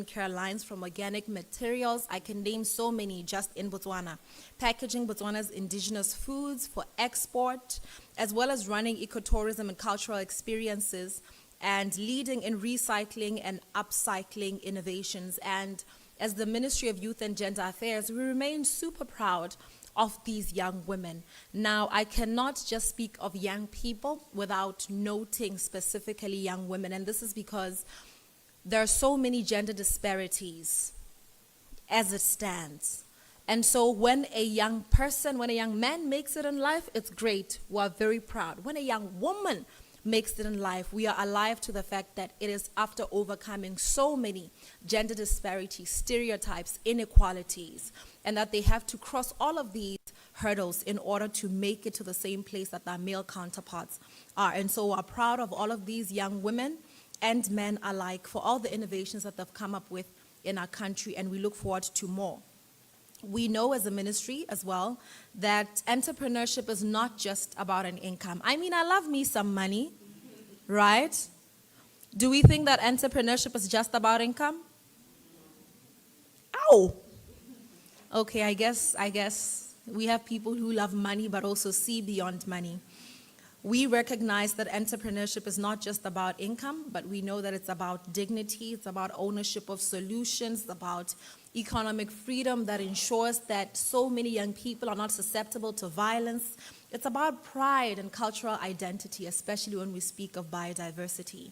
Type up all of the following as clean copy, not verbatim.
care lines from organic materials. I can name so many just in Botswana. Packaging Botswana's indigenous foods for export, as well as running ecotourism and cultural experiences, and leading in recycling and upcycling innovations. And as the Ministry of Youth and Gender Affairs, we remain super proud of these young women. Now, I cannot just speak of young people without noting specifically young women, and this is because there are so many gender disparities as it stands. And so when a young person, when a young man makes it in life, it's great. We are very proud. When a young woman makes it in life, we are alive to the fact that it is after overcoming so many gender disparities, stereotypes, inequalities, and that they have to cross all of these hurdles in order to make it to the same place that their male counterparts are. And so we're proud of all of these young women and men alike for all the innovations that they've come up with in our country, and we look forward to more. We know as a ministry as well that entrepreneurship is not just about an income. I mean, I love me some money, right? Do we think that entrepreneurship is just about income? Ow! Okay, I guess we have people who love money but also see beyond money. We recognize that entrepreneurship is not just about income, but we know that it's about dignity, it's about ownership of solutions, it's about economic freedom that ensures that so many young people are not susceptible to violence. It's about pride and cultural identity, especially when we speak of biodiversity.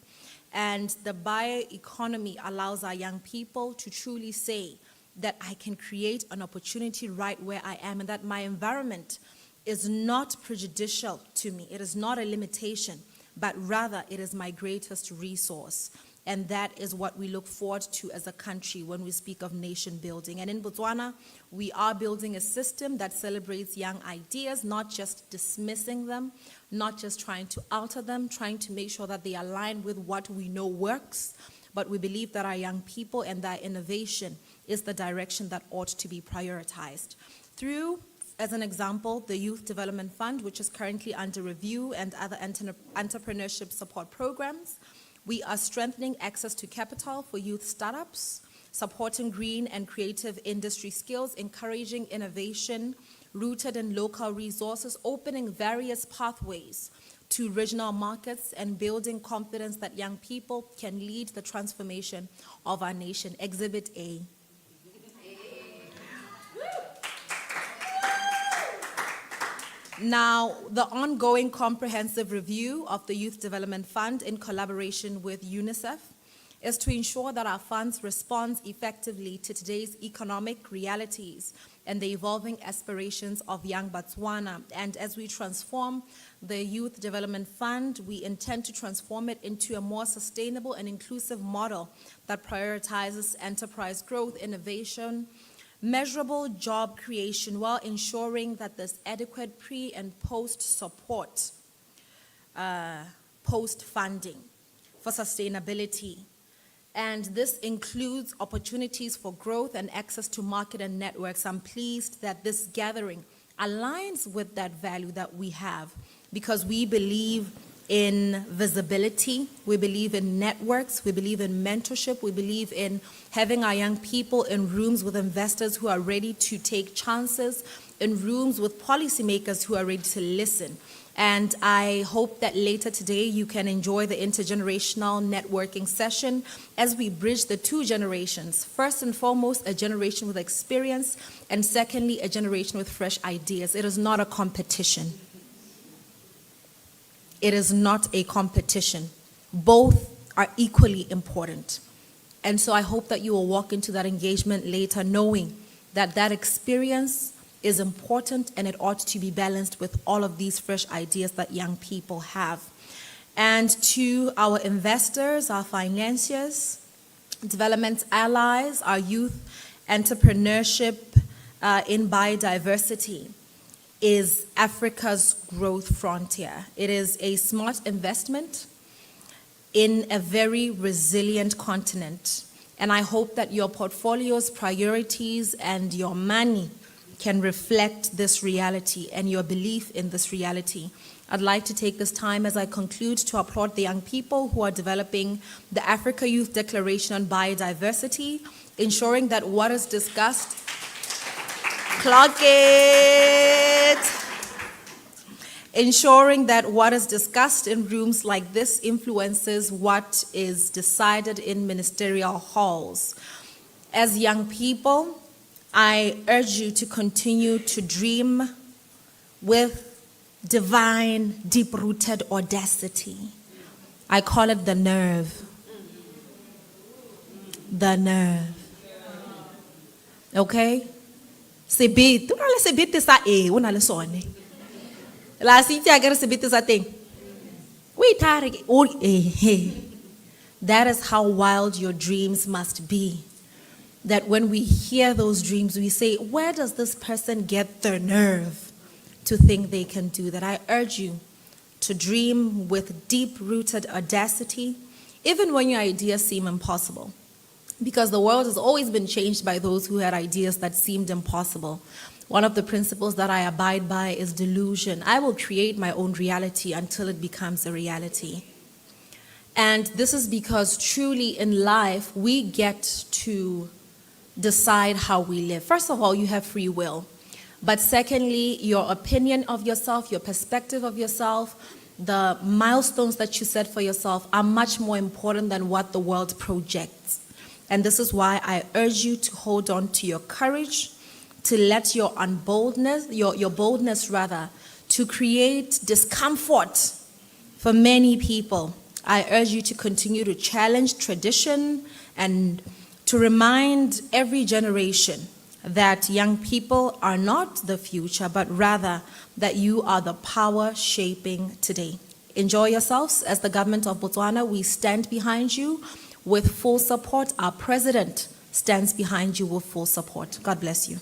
And the bioeconomy allows our young people to truly say that I can create an opportunity right where I am, and that my environment is not prejudicial to me. It is not a limitation, but rather it is my greatest resource. And that is what we look forward to as a country when we speak of nation building. And in Botswana, we are building a system that celebrates young ideas, not just dismissing them, not just trying to alter them, trying to make sure that they align with what we know works. But we believe that our young people and their innovation is the direction that ought to be prioritized. Through, as an example, the Youth Development Fund, which is currently under review, and other entrepreneurship support programs, we are strengthening access to capital for youth startups, supporting green and creative industry skills, encouraging innovation rooted in local resources, opening various pathways to regional markets, and building confidence that young people can lead the transformation of our nation. Exhibit A. Now, the ongoing comprehensive review of the Youth Development Fund in collaboration with UNICEF is to ensure that our funds respond effectively to today's economic realities and the evolving aspirations of young Botswana. And as we transform the Youth Development Fund, we intend to transform it into a more sustainable and inclusive model that prioritizes enterprise growth, innovation, measurable job creation, while ensuring that there's adequate pre- and post-support, post-funding for sustainability. And this includes opportunities for growth and access to market and networks. I'm pleased that this gathering aligns with that value that we have, because we believe in visibility, we believe in networks, we believe in mentorship, we believe in having our young people in rooms with investors who are ready to take chances, in rooms with policymakers who are ready to listen. And I hope that later today you can enjoy the intergenerational networking session as we bridge the two generations. First and foremost, a generation with experience, and secondly, a generation with fresh ideas. It is not a competition. It is not a competition. Both are equally important. And so I hope that you will walk into that engagement later knowing that that experience is important and it ought to be balanced with all of these fresh ideas that young people have. And to our investors, our financiers, development allies, our youth entrepreneurship in biodiversity is Africa's growth frontier. It is a smart investment in a very resilient continent. And I hope that your portfolio's priorities and your money can reflect this reality and your belief in this reality. I'd like to take this time as I conclude to applaud the young people who are developing the Africa Youth Declaration on Biodiversity, ensuring that what is discussed, clock it, ensuring that what is discussed in rooms like this influences what is decided in ministerial halls. As young people, I urge you to continue to dream with divine, deep-rooted audacity. I call it the nerve. The nerve. Okay? Sebit. Una le sebit sa e, una le sone. La siti agara sebit sa ting. We tarik o eh. That is how wild your dreams must be. That when we hear those dreams, we say, where does this person get their nerve to think they can do that? I urge you to dream with deep-rooted audacity, even when your ideas seem impossible. Because the world has always been changed by those who had ideas that seemed impossible. One of the principles that I abide by is delusion. I will create my own reality until it becomes a reality. And this is because truly in life, we get to decide how we live. First of all, you have free will. But secondly, your opinion of yourself, your perspective of yourself, the milestones that you set for yourself are much more important than what the world projects. And this is why I urge you to hold on to your courage, to let your boldness rather, to create discomfort for many people. I urge you to continue to challenge tradition and to remind every generation that young people are not the future, but rather that you are the power shaping today. Enjoy yourselves. As the Government of Botswana, we stand behind you with full support. Our President stands behind you with full support. God bless you.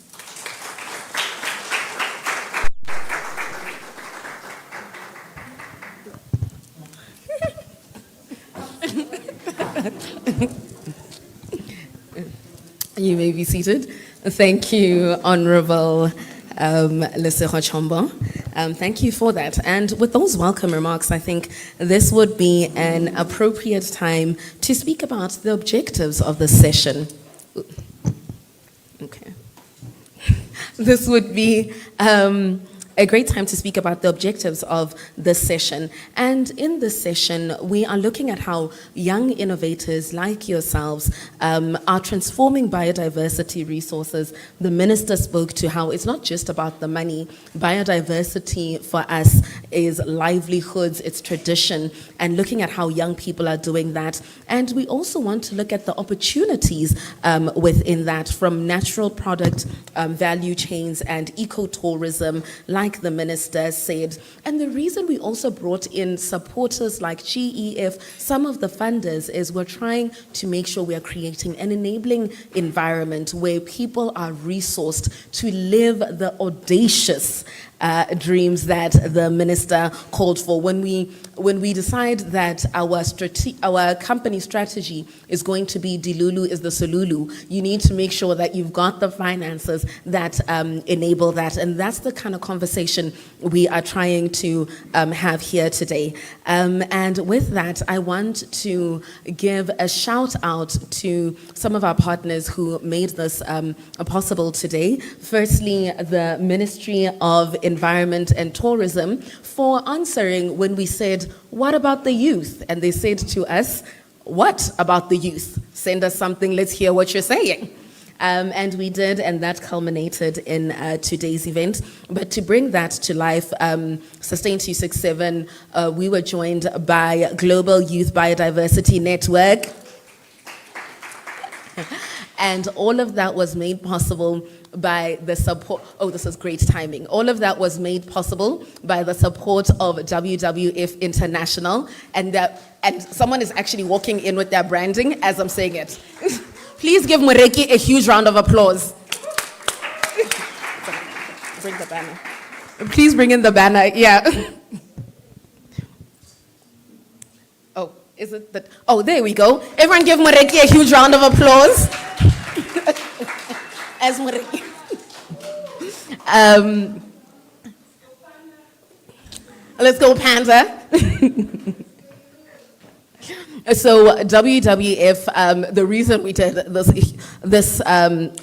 You may be seated. Thank you, Honorable Lesego Chombo. Thank you for that. And with those welcome remarks, I think this would be an appropriate time to speak about the objectives of the session. Okay. This would be a great time to speak about the objectives of this session. And in this session, we are looking at how young innovators like yourselves are transforming biodiversity resources. The minister spoke to how it's not just about the money. Biodiversity for us is livelihoods, it's tradition, and looking at how young people are doing that. And we also want to look at the opportunities within that, from natural product value chains and ecotourism, like the minister said. And the reason we also brought in supporters like GEF, some of the funders, is we're trying to make sure we are creating an enabling environment where people are resourced to live the audacious dreams that the minister called for. When we decide that our company strategy is going to be Dilulu is the Solulu, you need to make sure that you've got the finances that enable that. And that's the kind of conversation we are trying to have here today. And with that, I want to give a shout out to some of our partners who made this possible today. Firstly, the Ministry of Environment and Tourism for answering when we said, what about the youth? And they said to us, what about the youth? Send us something, let's hear what you're saying. And we did, and that culminated in today's event. But to bring that to life, Sustain 267, we were joined by Global Youth Biodiversity Network. And all of that was made possible by the support, oh, this is great timing. All of that was made possible by the support of WWF International, and someone is actually walking in with their branding as I'm saying it. Please give Mureki a huge round of applause. Bring the banner. Please bring in the banner, yeah. Oh, is it that? Oh, there we go. Everyone give Mureki a huge round of applause. As Mureki. Let's go, Panda. So WWF, the reason we did this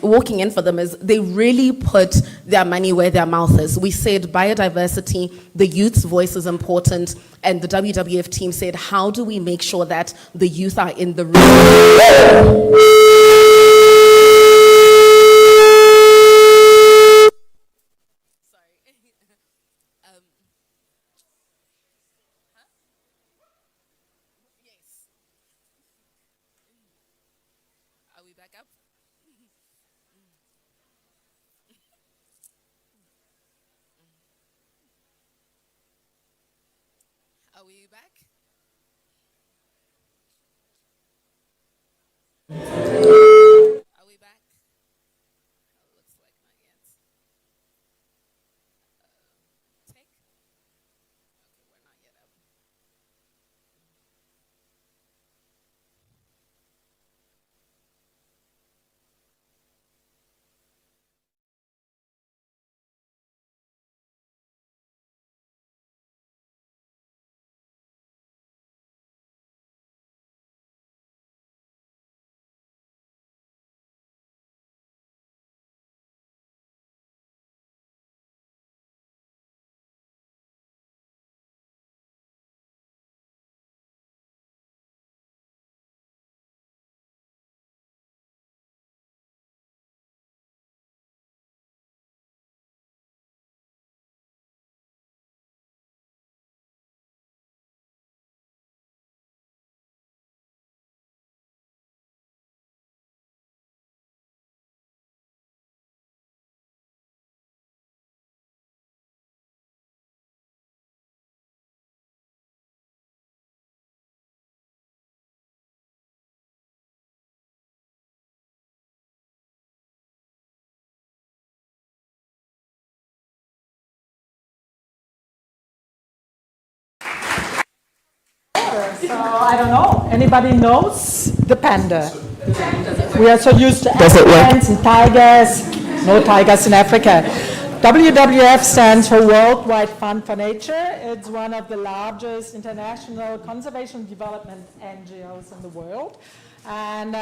walking in for them is they really put their money where their mouth is. We said biodiversity, the youth's voice is important, and the WWF team said, how do we make sure that the youth are in the room? Are we back up? Are we back? Are we back? Oh, looks like not yet. Take? Okay, we're not yet up. So I don't know. Anybody knows the panda? We are so used to elephants and tigers. No tigers in Africa. WWF stands for Worldwide Fund for Nature. It's one of the largest international conservation development NGOs in the world. And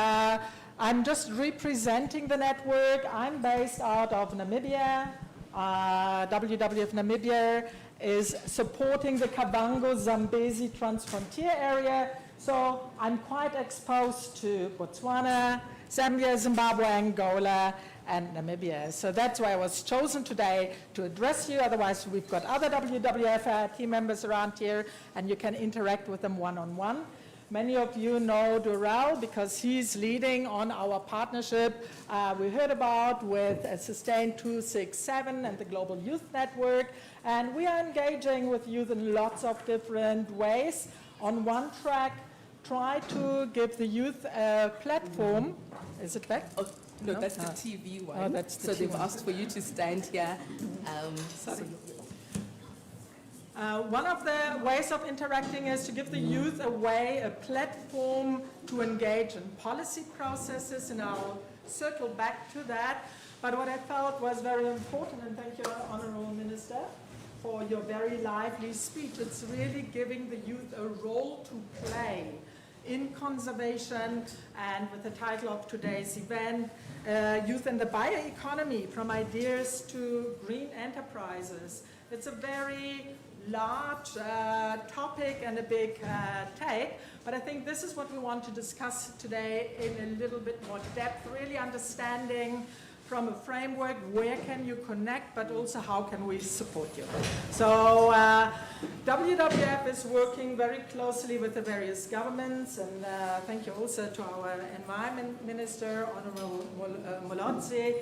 I'm just representing the network. I'm based out of Namibia. WWF Namibia is supporting the Kavango-Zambezi Transfrontier area. So I'm quite exposed to Botswana, Zambia, Zimbabwe, Angola, and Namibia. So that's why I was chosen today to address you. Otherwise, we've got other WWF team members around here, and you can interact with them one-on-one. Many of you know Durrell because he's leading on our partnership we heard about with Sustain 267 and the Global Youth Network. And we are engaging with youth in lots of different ways. On one track, try to give the youth a platform. Is it back? Oh, no, that's the TV one. Oh, that's the so they've TV. asked for you to stand here. Sorry. One of the ways of interacting is to give the youth a platform to engage in policy processes, and I'll circle back to that. But what I felt was very important, and thank you, Honorable Minister, for your very lively speech. It's really giving the youth a role to play in conservation, and with the title of today's event, Youth and the Bioeconomy, from Ideas to Green Enterprises. It's a very large topic and a big take, but I think this is what we want to discuss today in a little bit more depth, really understanding from a framework, where can you connect, but also how can we support you. So WWF is working very closely with the various governments, and thank you also to our Environment Minister, Honorable Molodze,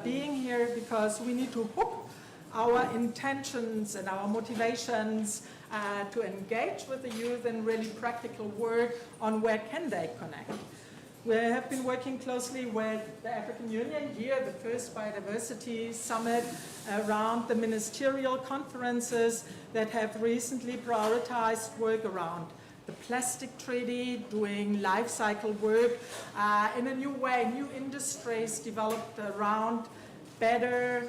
being here, because we need to hook our intentions and our motivations to engage with the youth in really practical work on where can they connect. We have been working closely with the African Union here, the First Biodiversity Summit, around the ministerial conferences that have recently prioritized work around the plastic treaty, doing life cycle work in a new way, new industries developed around better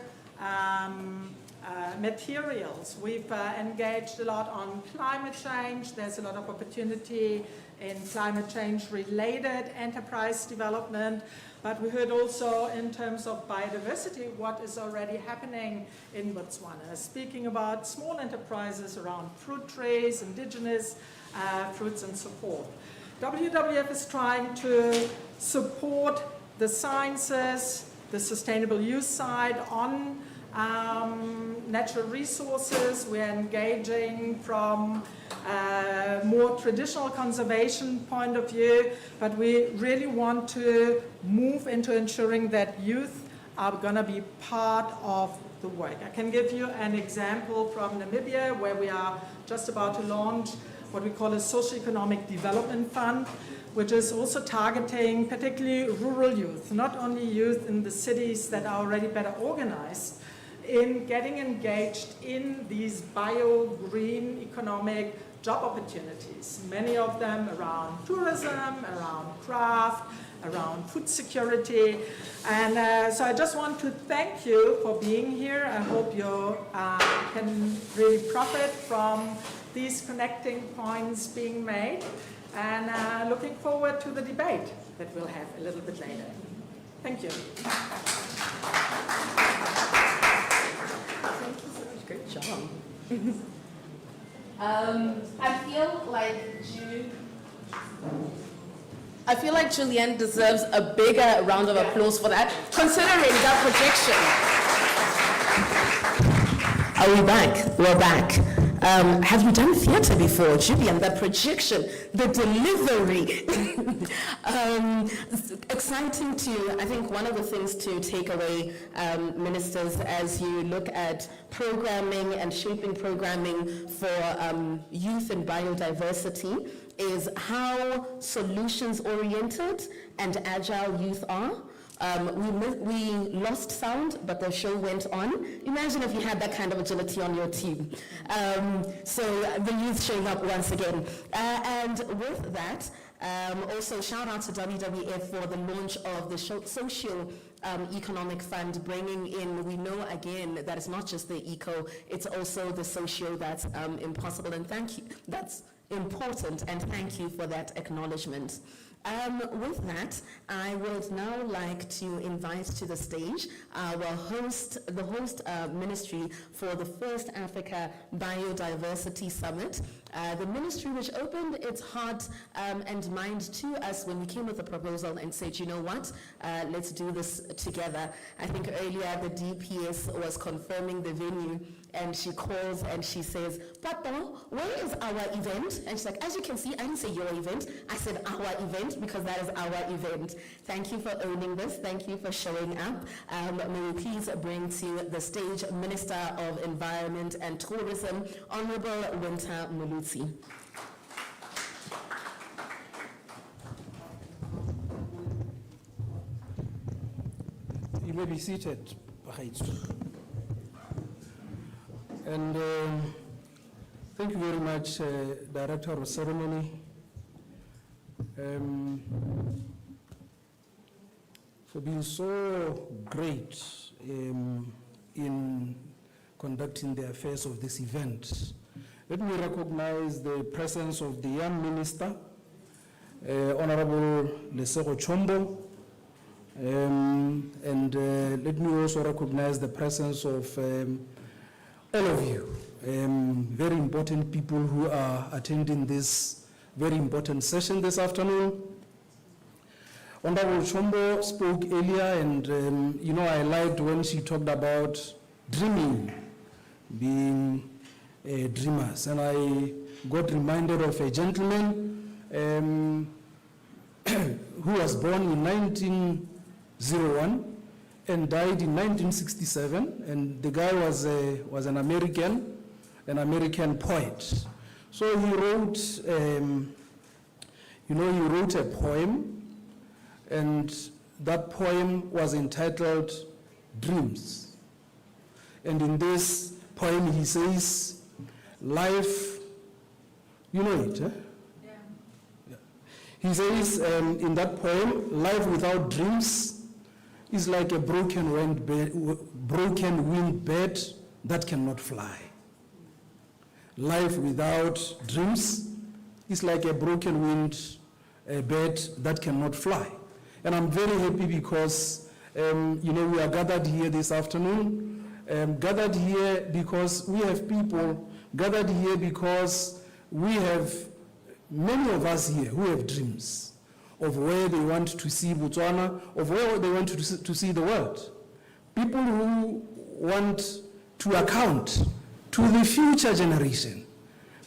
materials. We've engaged a lot on climate change. There's a lot of opportunity in climate change related enterprise development. But we heard also in terms of biodiversity what is already happening in Botswana, speaking about small enterprises around fruit trees, indigenous fruits and so forth. WWF is trying to support the sciences, the sustainable use side on natural resources. We're engaging from a more traditional conservation point of view, but we really want to move into ensuring that youth are going to be part of the work. I can give you an example from Namibia, where we are just about to launch what we call a socio-economic development fund, which is also targeting particularly rural youth, not only youth in the cities that are already better organized, in getting engaged in these bio-green economic job opportunities, many of them around tourism, around craft, around food security. And so I just want to thank you for being here. I hope you can really profit from these connecting points being made, and looking forward to the debate that we'll have a little bit later. Thank you. Thank you so much. Great job. I feel like Julianne deserves a bigger round of applause for that, considering that projection. Are we back? We're back. Have you done theatre before, Julian? That projection, the delivery. Exciting to, I think one of the things to take away, ministers, as you look at programming and shaping programming for youth and biodiversity, is how solutions-oriented and agile youth are. We lost sound, but the show went on. Imagine if you had that kind of agility on your team. So the youth showing up once again. And with that, also shout out to WWF for the launch of the social economic fund, bringing in, we know again that it's not just the eco, it's also the socio that's impossible, and thank you, that's important, and thank you for that acknowledgement. With that, I would now like to invite to the stage our host, the host ministry for the First Africa Biodiversity Summit. The ministry which opened its heart and mind to us when we came with the proposal and said, you know what, let's do this together. I think earlier the DPS was confirming the venue, and she calls and she says, Papa, where is our event? And she's like, as you can see, I didn't say your event, I said our event, because that is our event. Thank you for owning this, thank you for showing up. May we please bring to the stage Minister of Environment and Tourism, Honorable Winter Muluzi. You may be seated, and thank you very much, Director of Ceremony, for being so great in conducting the affairs of this event. Let me recognize the presence of the young minister, Honorable Lesego Chombo, and let me also recognize the presence of all of you, very important people who are attending this very important session this afternoon. Honorable Chombo spoke earlier, and you know, I liked when she talked about dreaming, being dreamers, and I got reminded of a gentleman who was born in 1901 and died in 1967, and the guy was an American poet. So he wrote, he wrote a poem, and that poem was entitled Dreams. And in this poem he says, life, you know it, eh? Yeah. He says in that poem, life without dreams is like a broken winged bird that cannot fly. Life without dreams is like a broken winged bird that cannot fly. And I'm very happy because, we are gathered here this afternoon, gathered here because we have people, gathered here because we have many of us here who have dreams of where they want to see Botswana, of where they want to see the world. People who want to account to the future generation.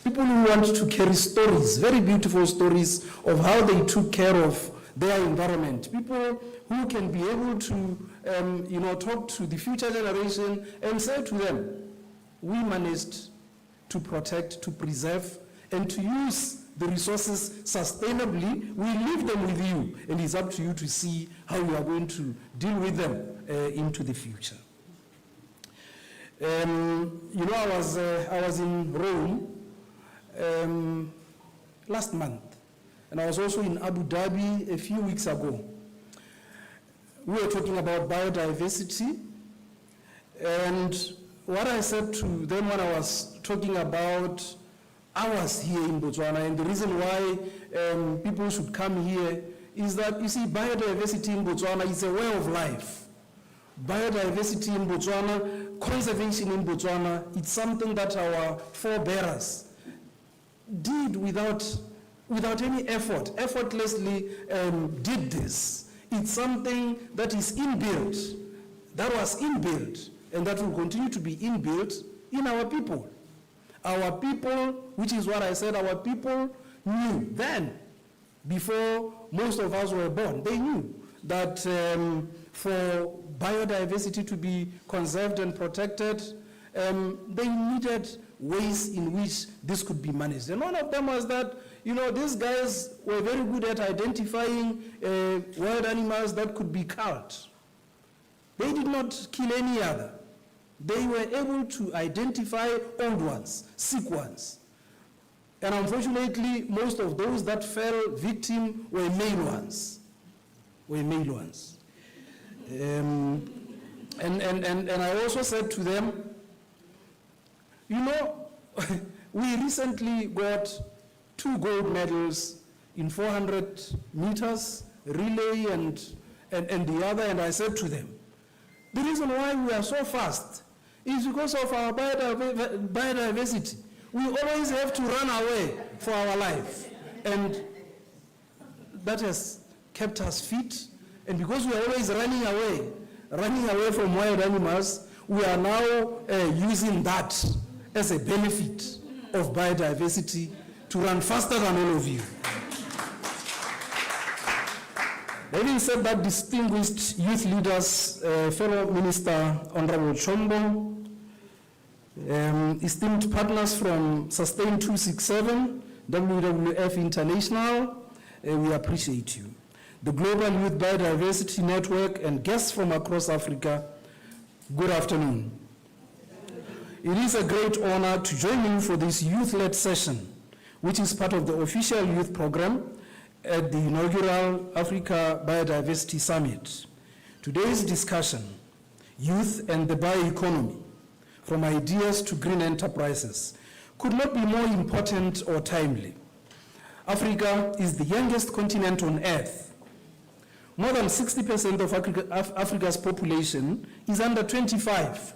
People who want to carry stories, very beautiful stories of how they took care of their environment. People who can be able to, talk to the future generation and say to them, we managed to protect, to preserve, and to use the resources sustainably. We leave them with you, and it's up to you to see how you are going to deal with them into the future. I was in Rome last month, and I was also in Abu Dhabi a few weeks ago. We were talking about biodiversity, and what I said to them when I was talking about ours here in Botswana, and the reason why people should come here is that, you see, biodiversity in Botswana is a way of life. Biodiversity in Botswana, conservation in Botswana, it's something that our forebearers did without any effort, effortlessly did this. It's something that is inbuilt, that was inbuilt, and that will continue to be inbuilt in our people. Our people, which is what I said, our people knew then, before most of us were born, they knew that for biodiversity to be conserved and protected, they needed ways in which this could be managed. And one of them was that, these guys were very good at identifying wild animals that could be culled. They did not kill any other. They were able to identify old ones, sick ones. And unfortunately, most of those that fell victim were male ones. And I also said to them, we recently got 2 gold medals in 400 meters, relay and the other, and I said to them, the reason why we are so fast is because of our biodiversity. We always have to run away for our life. And that has kept us fit. And because we are always running away from wild animals, we are now using that as a benefit of biodiversity to run faster than all of you. Having said that, distinguished youth leaders, fellow Minister Honorable Chombo, esteemed partners from Sustain 267, WWF International, we appreciate you. The Global Youth Biodiversity Network and guests from across Africa, good afternoon. It is a great honor to join you for this youth-led session, which is part of the official youth program at the inaugural Africa Biodiversity Summit. Today's discussion, Youth and the Bioeconomy, from Ideas to Green Enterprises, could not be more important or timely. Africa is the youngest continent on Earth. More than 60% of Africa's population is under 25.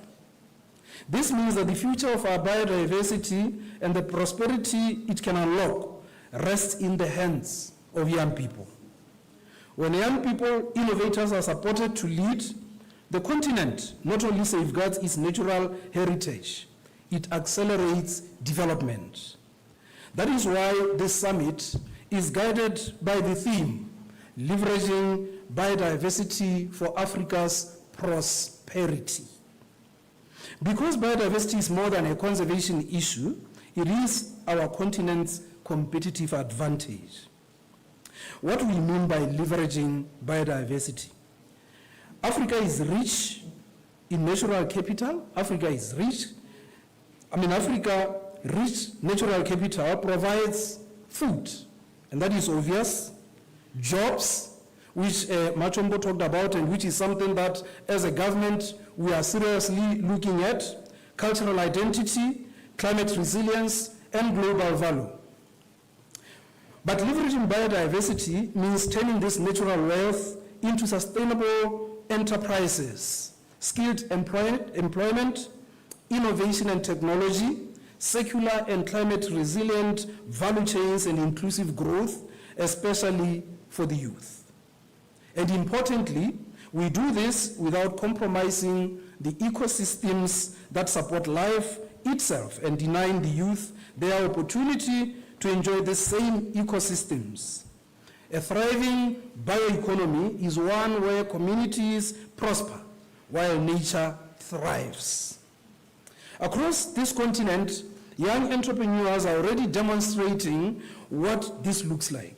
This means that the future of our biodiversity and the prosperity it can unlock rests in the hands of young people. When young people, innovators are supported to lead, the continent not only safeguards its natural heritage, it accelerates development. That is why this summit is guided by the theme, leveraging biodiversity for Africa's prosperity. Because biodiversity is more than a conservation issue, it is our continent's competitive advantage. What do we mean by leveraging biodiversity? Africa is rich in natural capital. Africa rich natural capital provides food, and that is obvious. Jobs, which Machombo talked about, and which is something that as a government we are seriously looking at. cultural identity, climate resilience, and global value. But leveraging biodiversity means turning this natural wealth into sustainable enterprises, skilled employment, innovation and technology, secular and climate resilient value chains, and inclusive growth, especially for the youth. And importantly, we do this without compromising the ecosystems that support life itself and denying the youth their opportunity to enjoy the same ecosystems. A thriving bioeconomy is one where communities prosper while nature thrives. Across this continent, young entrepreneurs are already demonstrating what this looks like,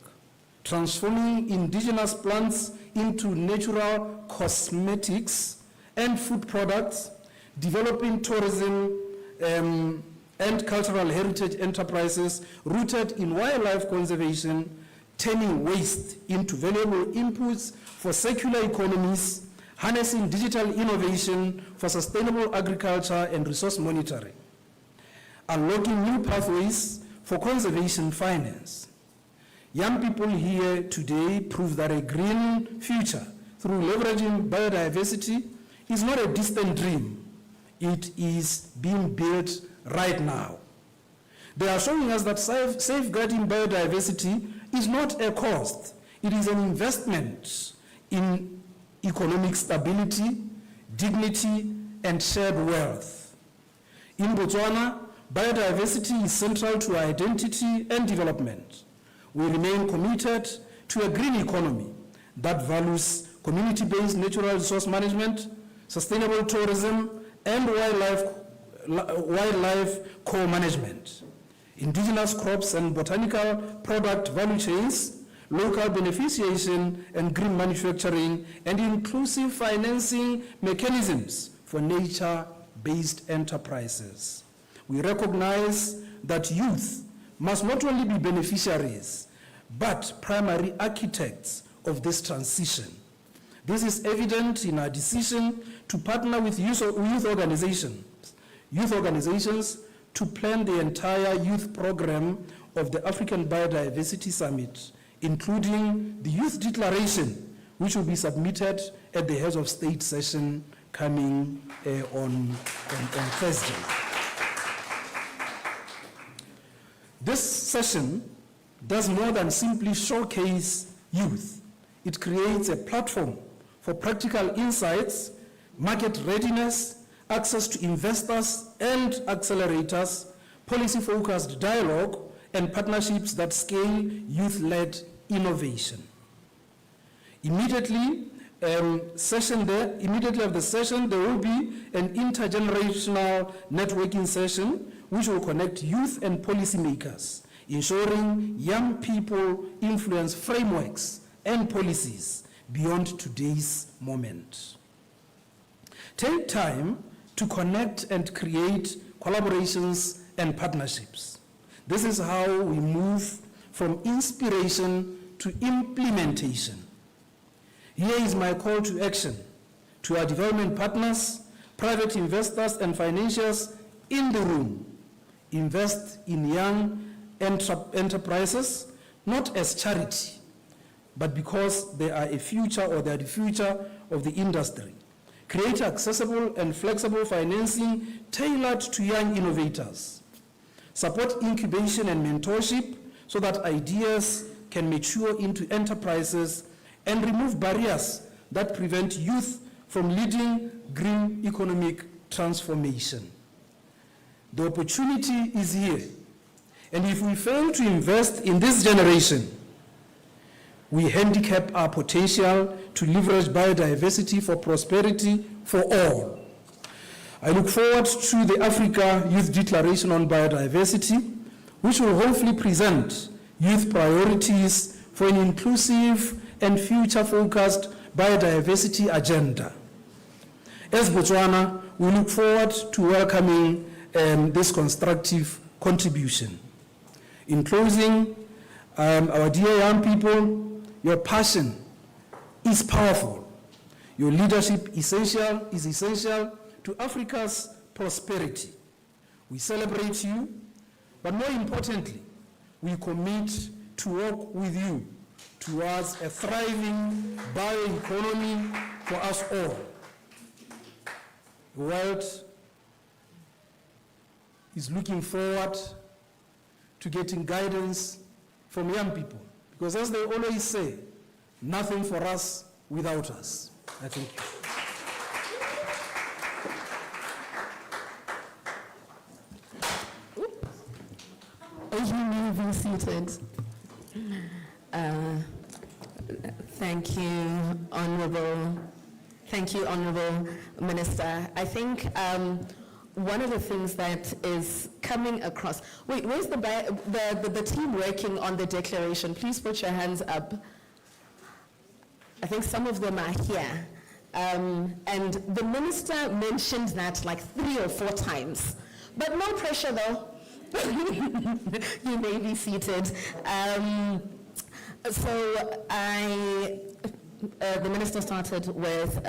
transforming indigenous plants into natural cosmetics and food products, developing tourism and cultural heritage enterprises rooted in wildlife conservation, turning waste into valuable inputs for circular economies, harnessing digital innovation for sustainable agriculture and resource monitoring, unlocking new pathways for conservation finance. Young people here today prove that a green future through leveraging biodiversity is not a distant dream. It is being built right now. They are showing us that safeguarding biodiversity is not a cost. It is an investment in economic stability, dignity, and shared wealth. In Botswana, biodiversity is central to our identity and development. We remain committed to a green economy that values community-based natural resource management, sustainable tourism, and wildlife co-management, indigenous crops and botanical product value chains, local beneficiation and green manufacturing, and inclusive financing mechanisms for nature-based enterprises. We recognize that youth must not only be beneficiaries, but primary architects of this transition. This is evident in our decision to partner with youth organizations to plan the entire youth program of the African Biodiversity Summit, including the Youth Declaration, which will be submitted at the Heads of State session coming on Thursday. This session does more than simply showcase youth. It creates a platform for practical insights, market readiness, access to investors and accelerators, policy-focused dialogue, and partnerships that scale youth-led innovation. Immediately after the session, there will be an intergenerational networking session which will connect youth and policymakers, ensuring young people influence frameworks and policies beyond today's moment. Take time to connect and create collaborations and partnerships. This is how we move from inspiration to implementation. Here is my call to action to our development partners, private investors, and financiers in the room. Invest in young enterprises, not as charity, but because they are a future, or they are the future of the industry. Create accessible and flexible financing tailored to young innovators. Support incubation and mentorship so that ideas can mature into enterprises, and remove barriers that prevent youth from leading green economic transformation. The opportunity is here, and if we fail to invest in this generation, we handicap our potential to leverage biodiversity for prosperity for all. I look forward to the Africa Youth Declaration on Biodiversity, which will hopefully present youth priorities for an inclusive and future-focused biodiversity agenda. As Botswana, we look forward to welcoming this constructive contribution. In closing, our dear young people, your passion is powerful. Your leadership is essential to Africa's prosperity. We celebrate you, but more importantly, we commit to work with you towards a thriving bioeconomy for us all. The world is looking forward to getting guidance from young people, because as they always say, nothing for us without us. I thank you. You may be seated. Thank you, Honorable Minister. I think one of the things that is coming across. Wait, where's the team working on the declaration? Please put your hands up. I think some of them are here. And the minister mentioned that like 3 or 4 times. But no pressure though. You may be seated. The minister started with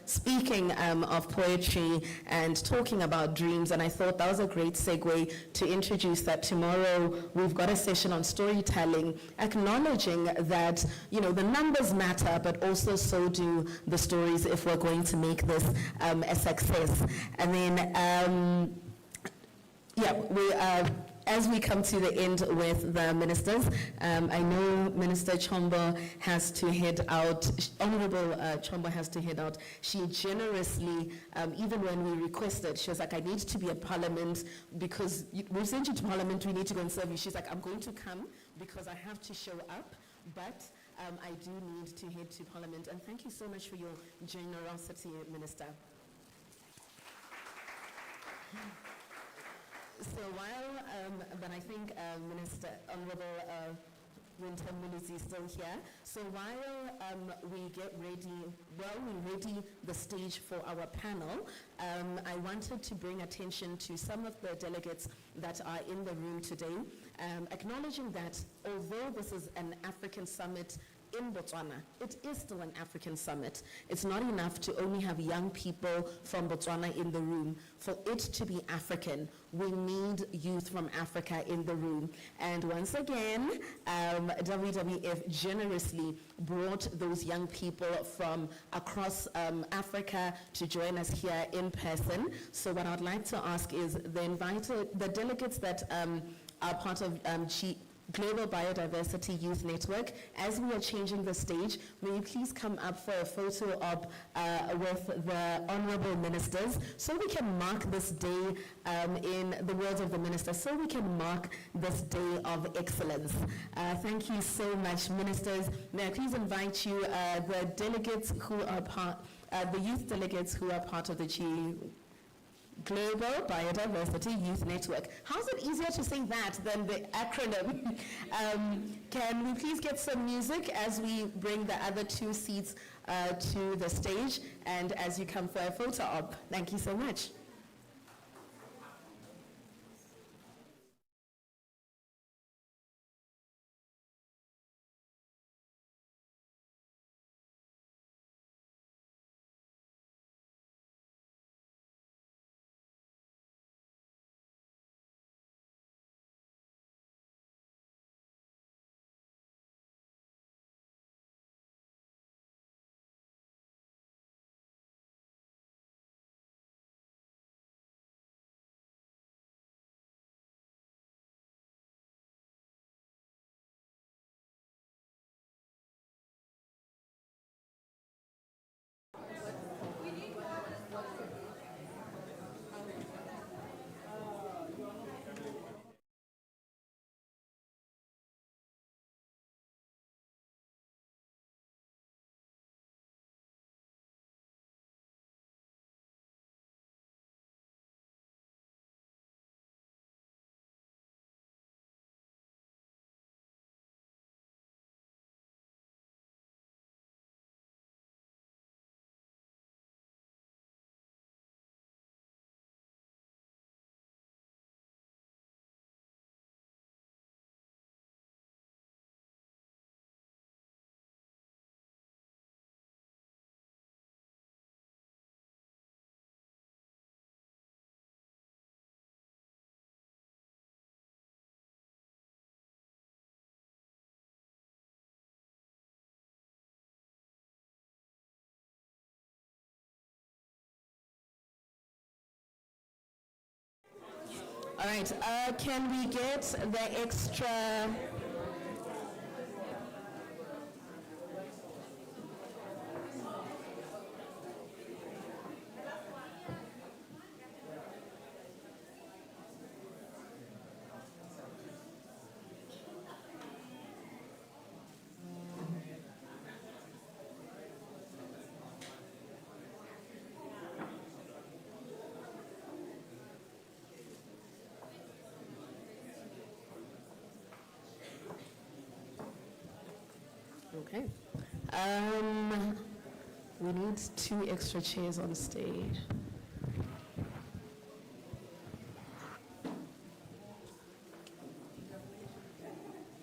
speaking of poetry and talking about dreams, and I thought that was a great segue to introduce that tomorrow we've got a session on storytelling, acknowledging that, you know, the numbers matter, but also so do the stories if we're going to make this a success. And then as we come to the end with the ministers, I know Minister Chombo has to head out, Honorable Chombo has to head out. She generously, even when we requested, she was like, I need to be at Parliament because we sent you to Parliament, we need to go and serve you. She's like, I'm going to come because I have to show up, but I do need to head to Parliament. And thank you so much for your generosity, Minister. So while, but I think Minister, Honorable Winter Muluzi is still here. So while we get ready, we ready the stage for our panel, I wanted to bring attention to some of the delegates that are in the room today, acknowledging that although this is an African summit in Botswana, it is still an African summit. It's not enough to only have young people from Botswana in the room. For it to be African, we need youth from Africa in the room. And once again, WWF generously brought those young people from across Africa to join us here in person. So what I'd like to ask is the delegates that are part of Global Biodiversity Youth Network, as we are changing the stage, may you please come up for a photo op with the honorable ministers so we can mark this day in the words of the minister, so we can mark this day of excellence. Thank you so much, ministers. May I please invite you, the delegates who are the youth delegates who are part of the Global Biodiversity Youth Network. How's it easier to say that than the acronym? Can we please get some music as we bring the other 2 seats to the stage and as you come for a photo op? Thank you so much. All right, can we get the extra? Okay. We need 2 extra chairs on stage.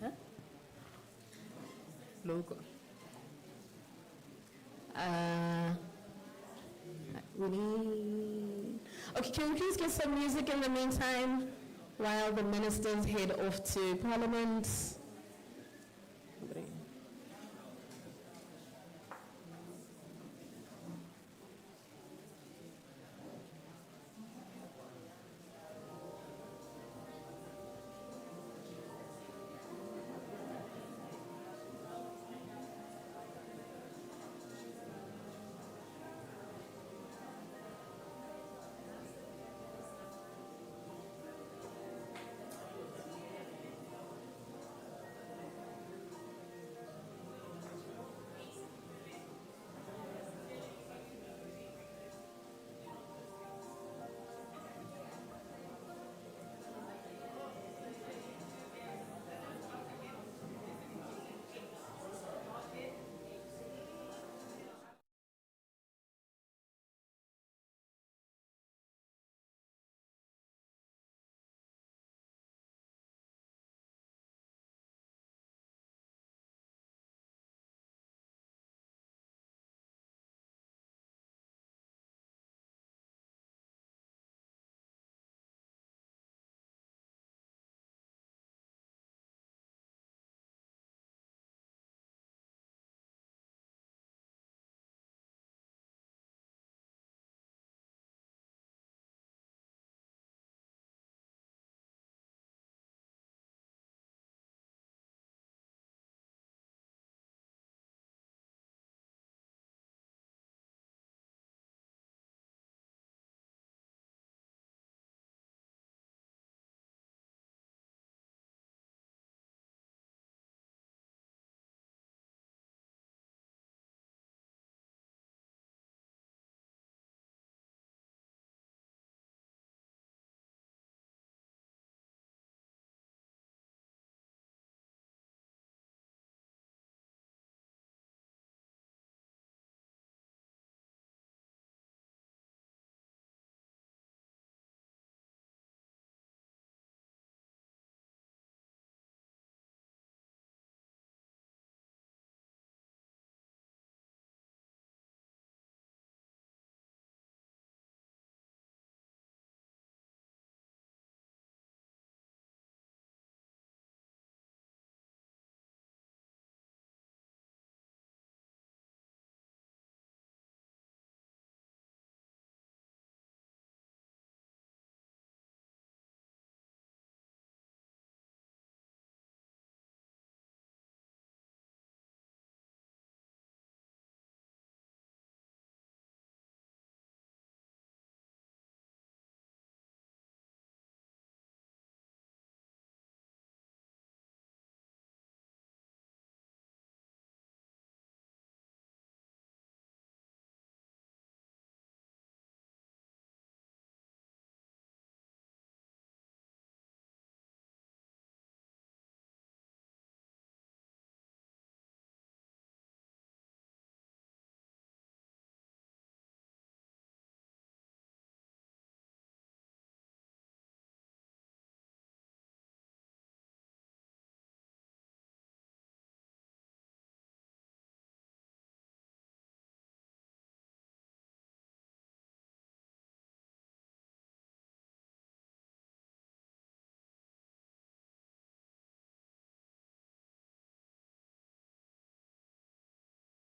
Huh? Logo. We need... Okay, can we please get some music in the meantime while the ministers head off to Parliament?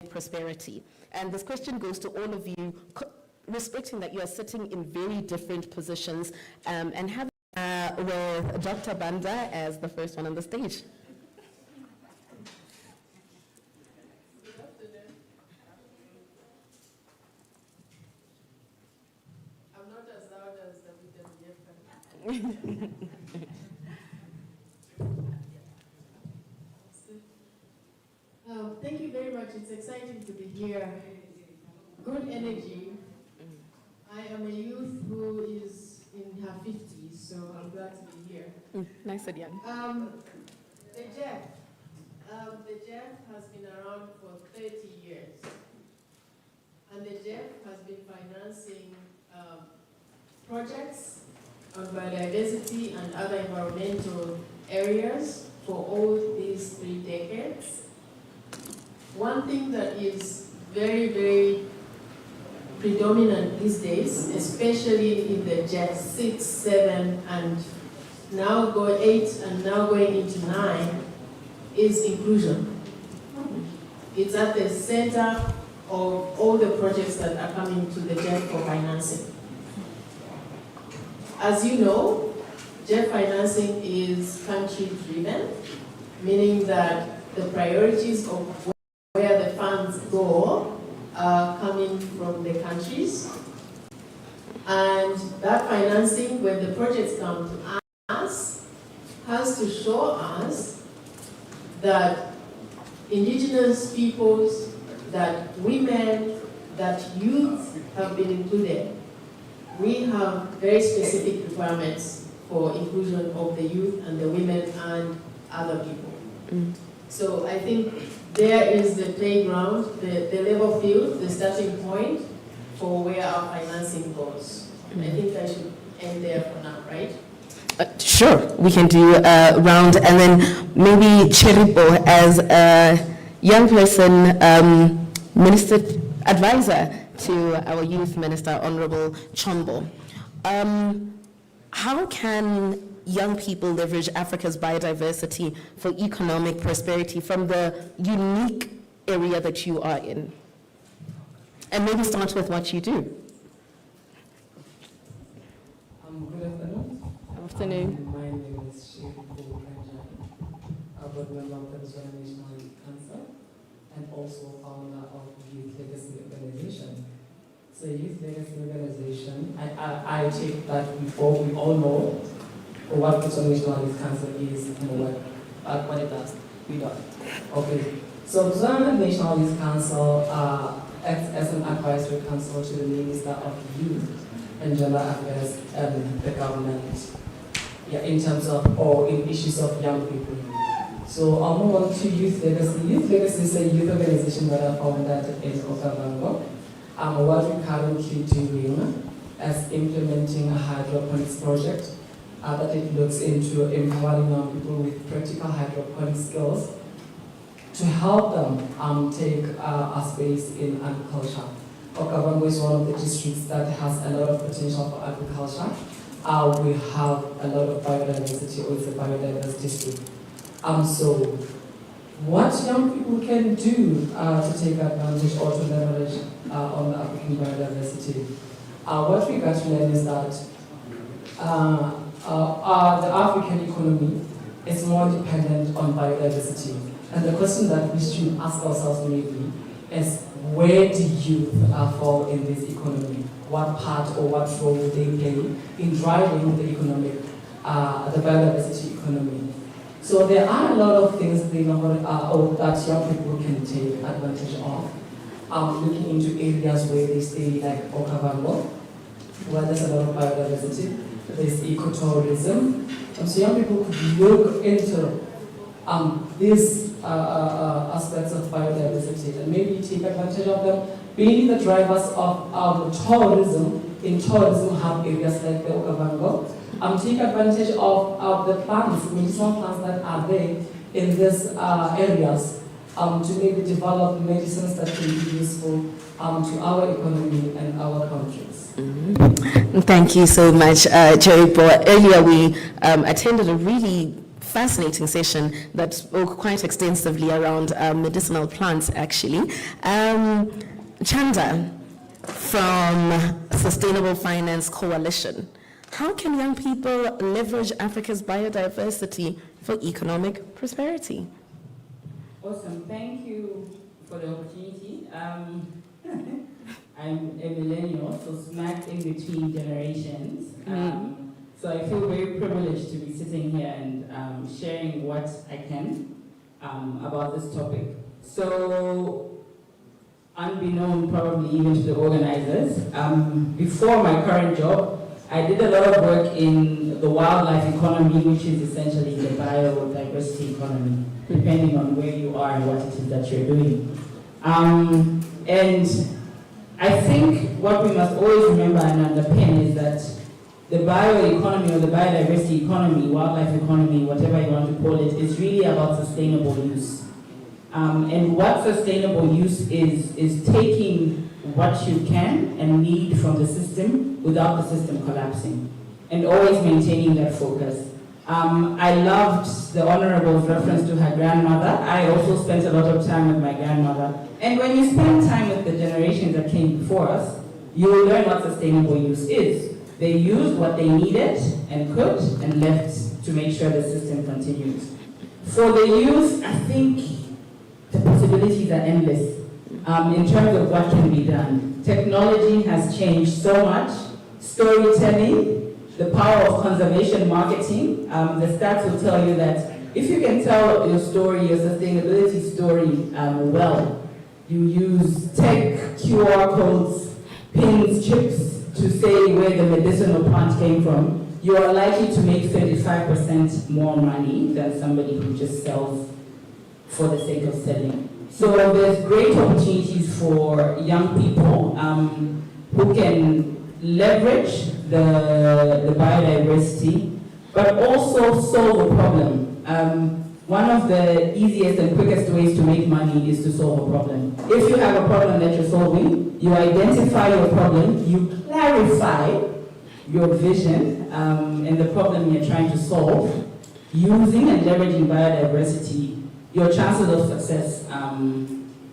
Prosperity. And this question goes to all of you, respecting that you are sitting in very different positions and having with Dr. Banda as the first one on the stage. I'm not as loud as the BWGovernment. Thank you very much. It's exciting to be here. Good energy. I am a youth who is in her 50s, so I'm glad to be here. Nice and young. The JEF has been around for 30 years. And the JEF has been financing projects on biodiversity and other environmental areas for all these 3 decades. One thing that is very, very predominant these days, especially in the JEF 6, 7, and now 8, and now going into 9, is inclusion. It's at the center of all the projects that are coming to the JEF for financing. As you know, JEF financing is country-driven, meaning that the priorities of where the funds go are coming from the countries. And that financing, when the projects come to us, has to show us that indigenous peoples, that women, that youth have been included. We have very specific requirements for inclusion of the youth and the women and other people. So I think there is the playground, the level field, the starting point for where our financing goes. I think I should end there for now, right? Sure, we can do a round, and then maybe Cheripo as a young person, minister advisor to our youth minister, Honorable Chombo. How can young people leverage Africa's biodiversity for economic prosperity from the unique area that you are in? And maybe start with what you do. Good afternoon. Afternoon. My name is Sheikh Kanja, a board member of the Botswana National Youth Council and also founder of Youth Legacy Organization. So Youth Legacy Organization, I take that we all know what Botswana National Youth Council is and what it does. We don't. Okay. So Botswana National Youth Council acts as an advisory council to the Minister of Youth and Gender Affairs and the government, in terms of, or in issues of young people. So I'll move on to Youth Legacy. Youth Legacy is a youth organization that I founded in Okavango. What we're currently doing is implementing a hydroponics project that it looks into empowering young people with practical hydroponic skills to help them take a space in agriculture. Okavango is one of the districts that has a lot of potential for agriculture. We have a lot of biodiversity, or it's a biodiverse district. So what young people can do to take advantage or to leverage on the African biodiversity? What we got to learn is that the African economy is more dependent on biodiversity. And the question that we should ask ourselves maybe is, where do youth fall in this economy? What part or what role do they play in driving the economic, the biodiversity economy? So there are a lot of things that young people can take advantage of. Looking into areas where they stay, like Okavango, where there's a lot of biodiversity. There's ecotourism. So young people could look into these aspects of biodiversity and maybe take advantage of them, being the drivers of tourism in tourism hub areas like the Okavango. Take advantage of the plants, medicinal plants that are there in these areas to maybe develop medicines that can be useful to our economy and our countries. Thank you so much, Cheripo. Earlier we attended a really fascinating session that spoke quite extensively around medicinal plants, actually. Chanda, from Sustainable Finance Coalition, How can young people leverage Africa's biodiversity for economic prosperity? Awesome, thank you for the opportunity. I'm a millennial, so smack in between generations. So I feel very privileged to be sitting here and sharing what I can about this topic. So, unbeknown probably even to the organizers, before my current job, I did a lot of work in the wildlife economy, which is essentially the biodiversity economy, depending on where you are and what it is that you're doing. And I think what we must always remember and underpin is that the bioeconomy or the biodiversity economy, wildlife economy, whatever you want to call it, is really about sustainable use. And what sustainable use is taking what you can and need from the system without the system collapsing, and always maintaining that focus. I loved the Honorable's reference to her grandmother. I also spent a lot of time with my grandmother. And when you spend time with the generations that came before us, you will learn what sustainable use is. They used what they needed and could and left to make sure the system continues. For the youth, I think the possibilities are endless in terms of what can be done. Technology has changed so much. Storytelling, the power of conservation marketing. The stats will tell you that if you can tell your story, your sustainability story well, you use tech, QR codes, pins, chips to say where the medicinal plant came from, you are likely to make 35% more money than somebody who just sells for the sake of selling. So there's great opportunities for young people who can leverage the biodiversity, but also solve a problem. One of the easiest and quickest ways to make money is to solve a problem. If you have a problem that you're solving, you identify your problem, you clarify your vision and the problem you're trying to solve, using and leveraging biodiversity, your chances of success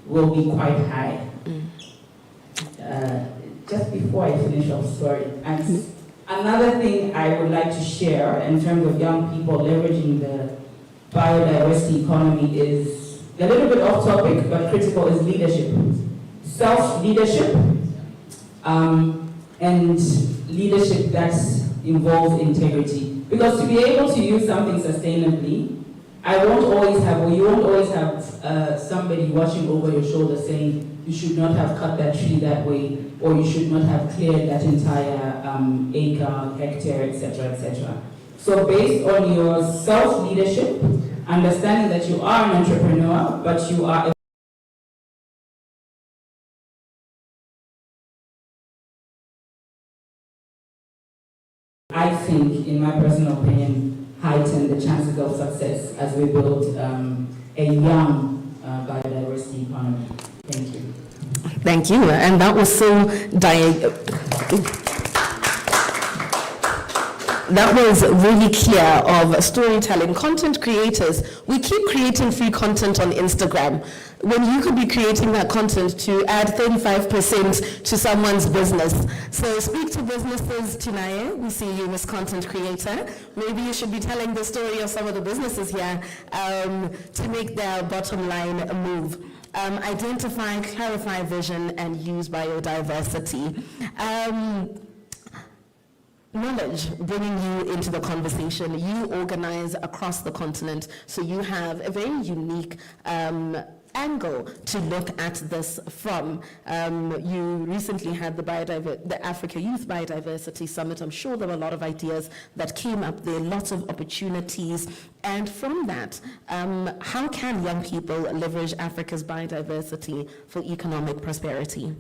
will be quite high. Just before I finish off, sorry. And another thing I would like to share in terms of young people leveraging the biodiversity economy is a little bit off topic, but critical, is leadership. Self-leadership, and leadership that involves integrity. Because to be able to use something sustainably, I won't always have, or you won't always have somebody watching over your shoulder saying, you should not have cut that tree that way, or you should not have cleared that entire acre, hectare, etc., etc. So based on your self-leadership, understanding that you are an entrepreneur, but you are I think, in my personal opinion, heighten the chances of success as we build a young biodiversity economy. Thank you. Thank you. And that was so that was really clear of storytelling. Content creators, we keep creating free content on Instagram when you could be creating that content to add 35% to someone's business. So speak to businesses, Tinaye. We see you as content creator. Maybe you should be telling the story of some of the businesses here to make their bottom line move. Identify, clarify vision, and use biodiversity. Knowledge, bringing you into the conversation. You organize across the continent, so you have a very unique angle to look at this from. You recently had the Africa Youth Biodiversity Summit. I'm sure there were a lot of ideas that came up there, lots of opportunities. And from that, how can young people leverage Africa's biodiversity for economic prosperity?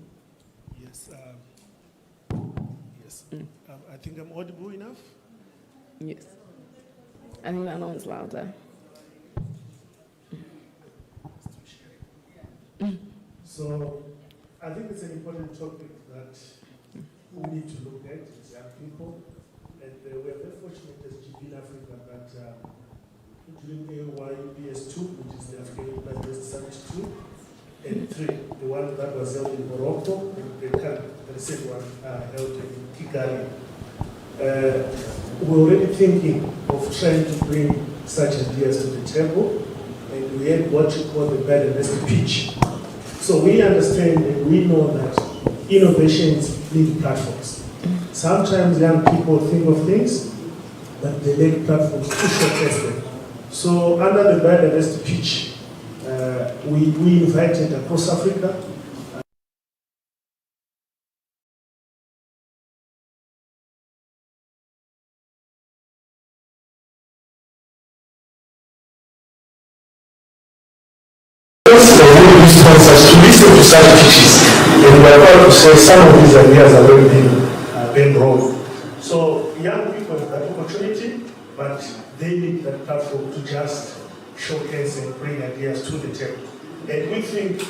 Yes. I think I'm audible enough. Yes. I think that one's louder. So I think it's an important topic that we need to look at as young people. And we are very fortunate as GB in Africa that during AYBS 2, which is the African Biodiversity Summit 2, and 3, the one that was held in Morocco, and the recent one held in Kigali. we're already thinking of trying to bring such ideas to the table, and we had what you call the biodiversity pitch. So we understand and we know that innovations need platforms. Sometimes young people think of things, but they lack platforms to showcase them. So under the biodiversity pitch, we invited across Africa. Sponsors to listen to such pitches, and we are proud to say some of these ideas are already being rolled. So young people have that opportunity, but they need that platform to just showcase and bring ideas to the table. And we think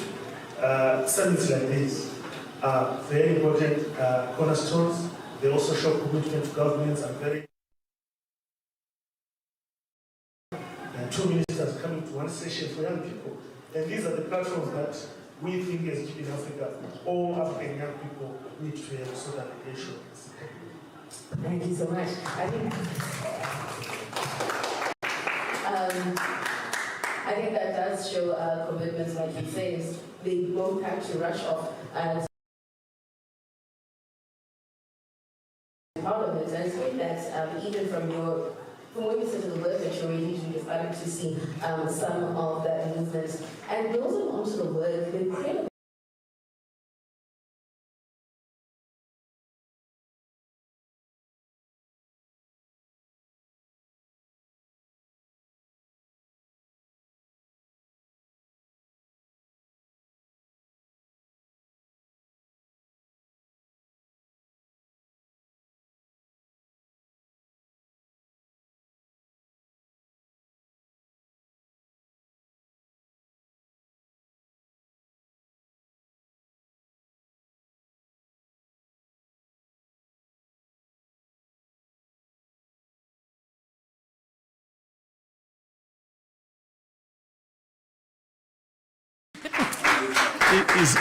summits like this are very important cornerstones. They also show commitment to governments and very. Two ministers coming to one session for young people. And these are the platforms that we think as in Africa, all African young people need to have so that they can show. Thank you so much. I think that does show commitments, like he says. They both have to rush off part of it. And I think that even from when we sit in the work that you're already doing, you're starting to see some of that movement. And those who want to work, the incredible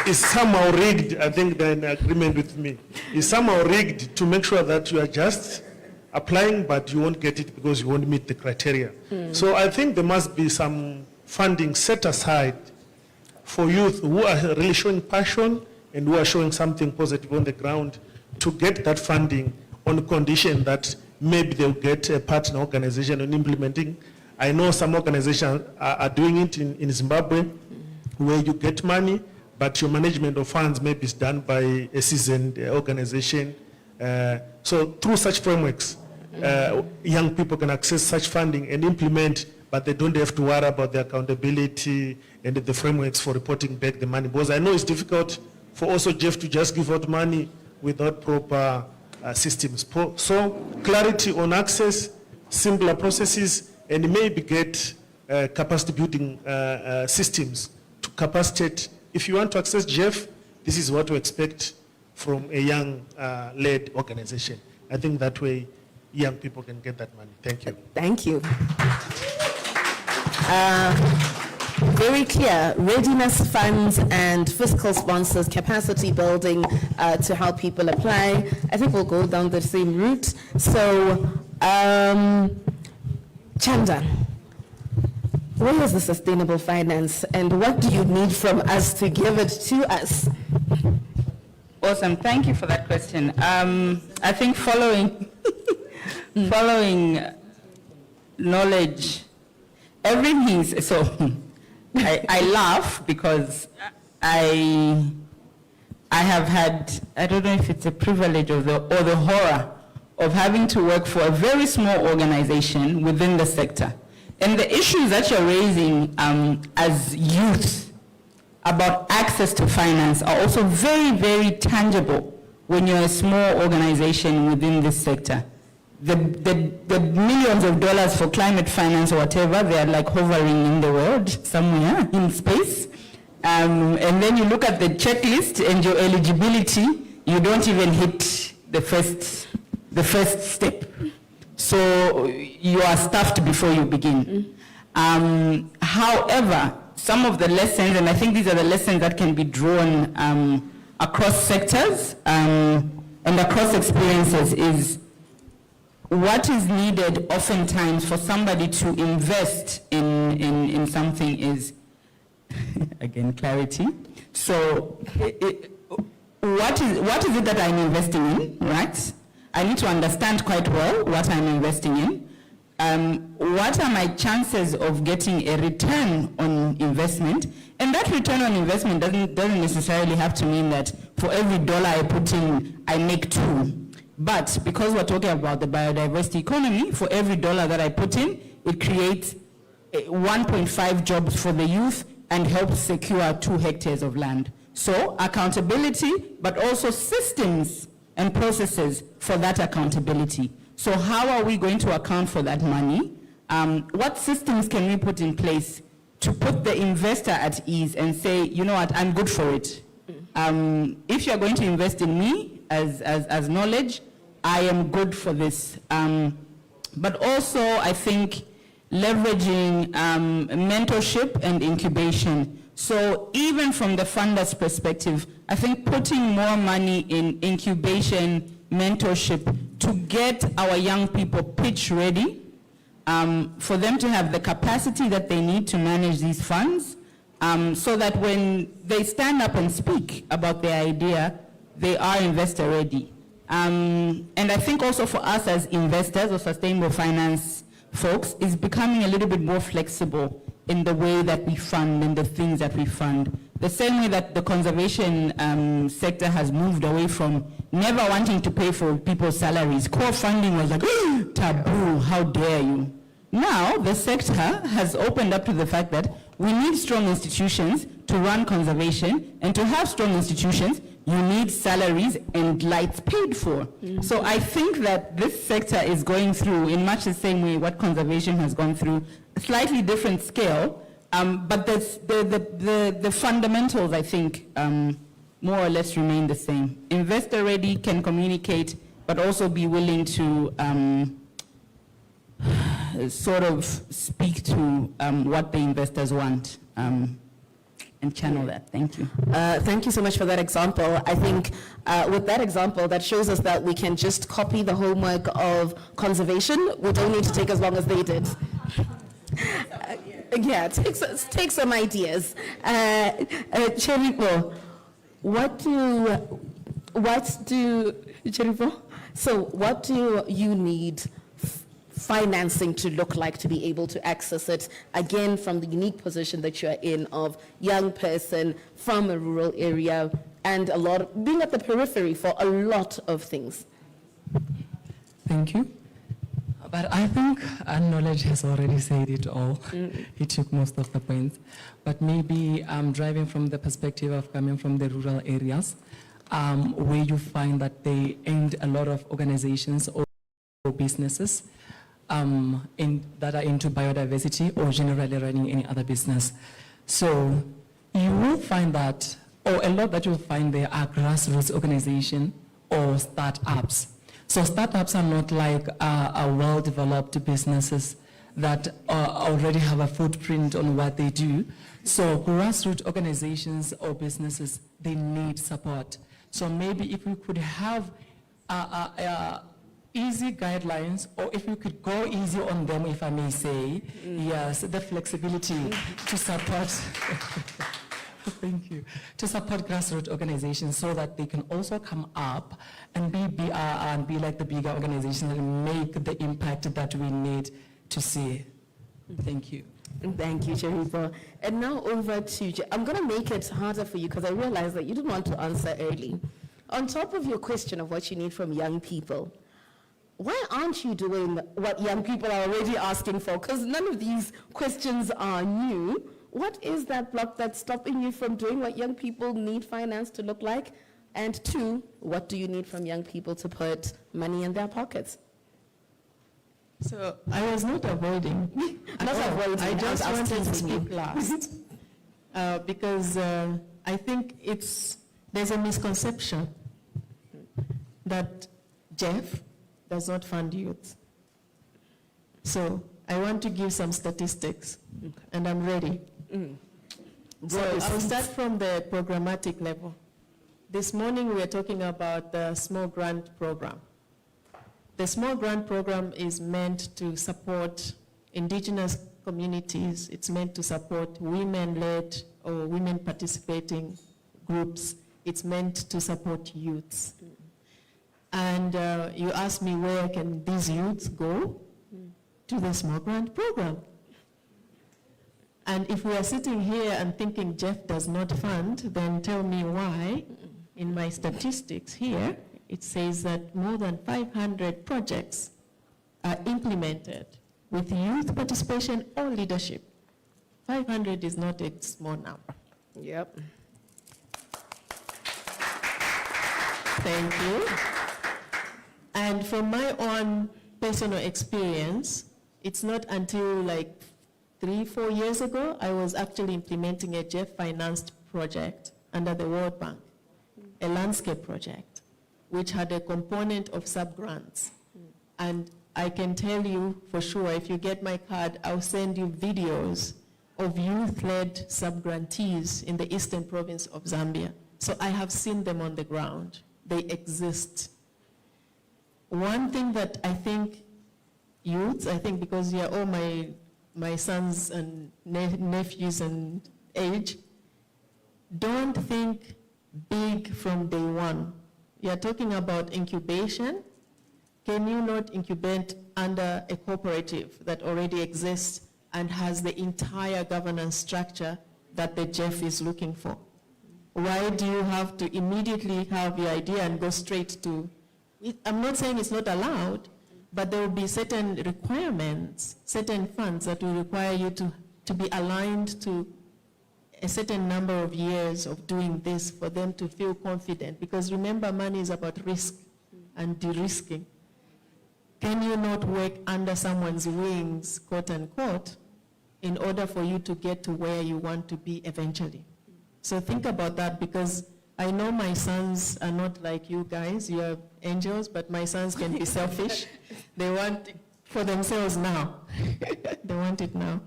is somehow rigged, I think they're in agreement with me, is somehow rigged to make sure that you are just applying, but you won't get it because you won't meet the criteria. So I think there must be some funding set aside for youth who are really showing passion and who are showing something positive on the ground to get that funding on the condition that maybe they'll get a partner organization in implementing. I know some organizations are doing it in Zimbabwe, where you get money, but your management of funds maybe is done by a seasoned organization. So through such frameworks, young people can access such funding and implement, but they don't have to worry about the accountability and the frameworks for reporting back the money. Because I know it's difficult for also Jeff to just give out money without proper systems. So clarity on access, simpler processes, and maybe get capacity building systems to capacitate. If you want to access Jeff, this is what we expect from a young led organization. I think that way young people can get that money. Thank you. Thank you. Very clear, readiness funds and fiscal sponsors, capacity building to help people apply. I think we'll go down the same route. So, Chanda, where is the sustainable finance and what do you need from us to give it to us? Awesome, thank you for that question. I think following knowledge, everything is, so I laugh because I have had, I don't know if it's a privilege or the horror of having to work for a very small organization within the sector. And the issues that you're raising as youth about access to finance are also very, very tangible when you're a small organization within this sector. The millions of dollars for climate finance or whatever, they are like hovering in the world somewhere in space. And then you look at the checklist and your eligibility, you don't even hit the first step. So you are stuffed before you begin. However, some of the lessons, and I think these are the lessons that can be drawn across sectors and across experiences, is what is needed oftentimes for somebody to invest in something is, again, clarity. So what is it that I'm investing in, right? I need to understand quite well what I'm investing in. What are my chances of getting a return on investment? And that return on investment doesn't necessarily have to mean that for every dollar I put in, I make 2. But because we're talking about the biodiversity economy, for every dollar that I put in, it creates 1.5 jobs for the youth and helps secure 2 hectares of land. So accountability, but also systems and processes for that accountability. So how are we going to account for that money? What systems can we put in place to put the investor at ease and say, you know what, I'm good for it. If you're going to invest in me as knowledge, I am good for this. But also, I think leveraging mentorship and incubation. So even from the funder's perspective, I think putting more money in incubation, mentorship, to get our young people pitch ready, for them to have the capacity that they need to manage these funds, so that when they stand up and speak about their idea, they are investor ready. And I think also for us as investors or sustainable finance folks, is becoming a little bit more flexible in the way that we fund and the things that we fund. The same way that the conservation sector has moved away from never wanting to pay for people's salaries. Core funding was like, taboo, how dare you? Now, the sector has opened up to the fact that we need strong institutions to run conservation, and to have strong institutions, you need salaries and lights paid for. So I think that this sector is going through, in much the same way what conservation has gone through, a slightly different scale, but the fundamentals, I think, more or less remain the same. Investor ready, can communicate, but also be willing to sort of speak to what the investors want. And channel that. Thank you. Thank you so much for that example. I think with that example, that shows us that we can just copy the homework of conservation. We don't need to take as long as they did. Yeah, take some ideas. Cheripo, what do you need financing to look like to be able to access it, again, from the unique position that you're in of young person from a rural area and being at the periphery for a lot of things? Thank you. But I think our knowledge has already said it all. He took most of the points. But maybe driving from the perspective of coming from the rural areas, where you find that they end a lot of organizations or businesses that are into biodiversity or generally running any other business. So you will find that, or a lot that you'll find there are grassroots organizations or startups. So startups are not like well-developed businesses that already have a footprint on what they do. So grassroots organizations or businesses, they need support. So maybe if we could have easy guidelines, or if we could go easy on them, if I may say, yes, the flexibility to support, thank you, to support grassroots organizations so that they can also come up and be like the bigger organizations and make the impact that we need to see. Thank you. Thank you, Cheripo. And now over to, I'm going to make it harder for you because I realize that you didn't want to answer early. On top of your question of what you need from young people, why aren't you doing what young people are already asking for? Because none of these questions are new. What is that block that's stopping you from doing what young people need finance to look like? And 2, what do you need from young people to put money in their pockets? So I was not avoiding. I just wanted to speak last. Because I think there's a misconception that Jeff does not fund youth. So I want to give some statistics, and I'm ready. So I'll start from the programmatic level. This morning we were talking about the small grant program. the small grant program is meant to support indigenous communities. It's meant to support women-led or women participating groups. It's meant to support youths. And you asked me where can these youths go? To the small grant program. And if we are sitting here and thinking Jeff does not fund, then tell me why. In my statistics here, it says that more than 500 projects are implemented with youth participation or leadership. 500 is not a small number. Yep. Thank you. And from my own personal experience, it's not until like 3-4 years ago, I was actually implementing a Jeff-financed project under the World Bank, a landscape project, which had a component of sub-grants. And I can tell you for sure, if you get my card, I'll send you videos of youth-led sub-grantees in the eastern province of Zambia. So I have seen them on the ground. They exist. One thing that I think youths, I think because you're all my sons and nephews and age, don't think big from day one. You're talking about incubation. Can you not incubate under a cooperative that already exists and has the entire governance structure that the Jeff is looking for? Why do you have to immediately have your idea and go straight to, I'm not saying it's not allowed, but there will be certain requirements, certain funds that will require you to be aligned to a certain number of years of doing this for them to feel confident. Because remember, money is about risk and de-risking. Can you not work under someone's wings, quote unquote, in order for you to get to where you want to be eventually? So think about that, because I know my sons are not like you guys, you are angels, but my sons can be selfish. They want it for themselves now. They want it now.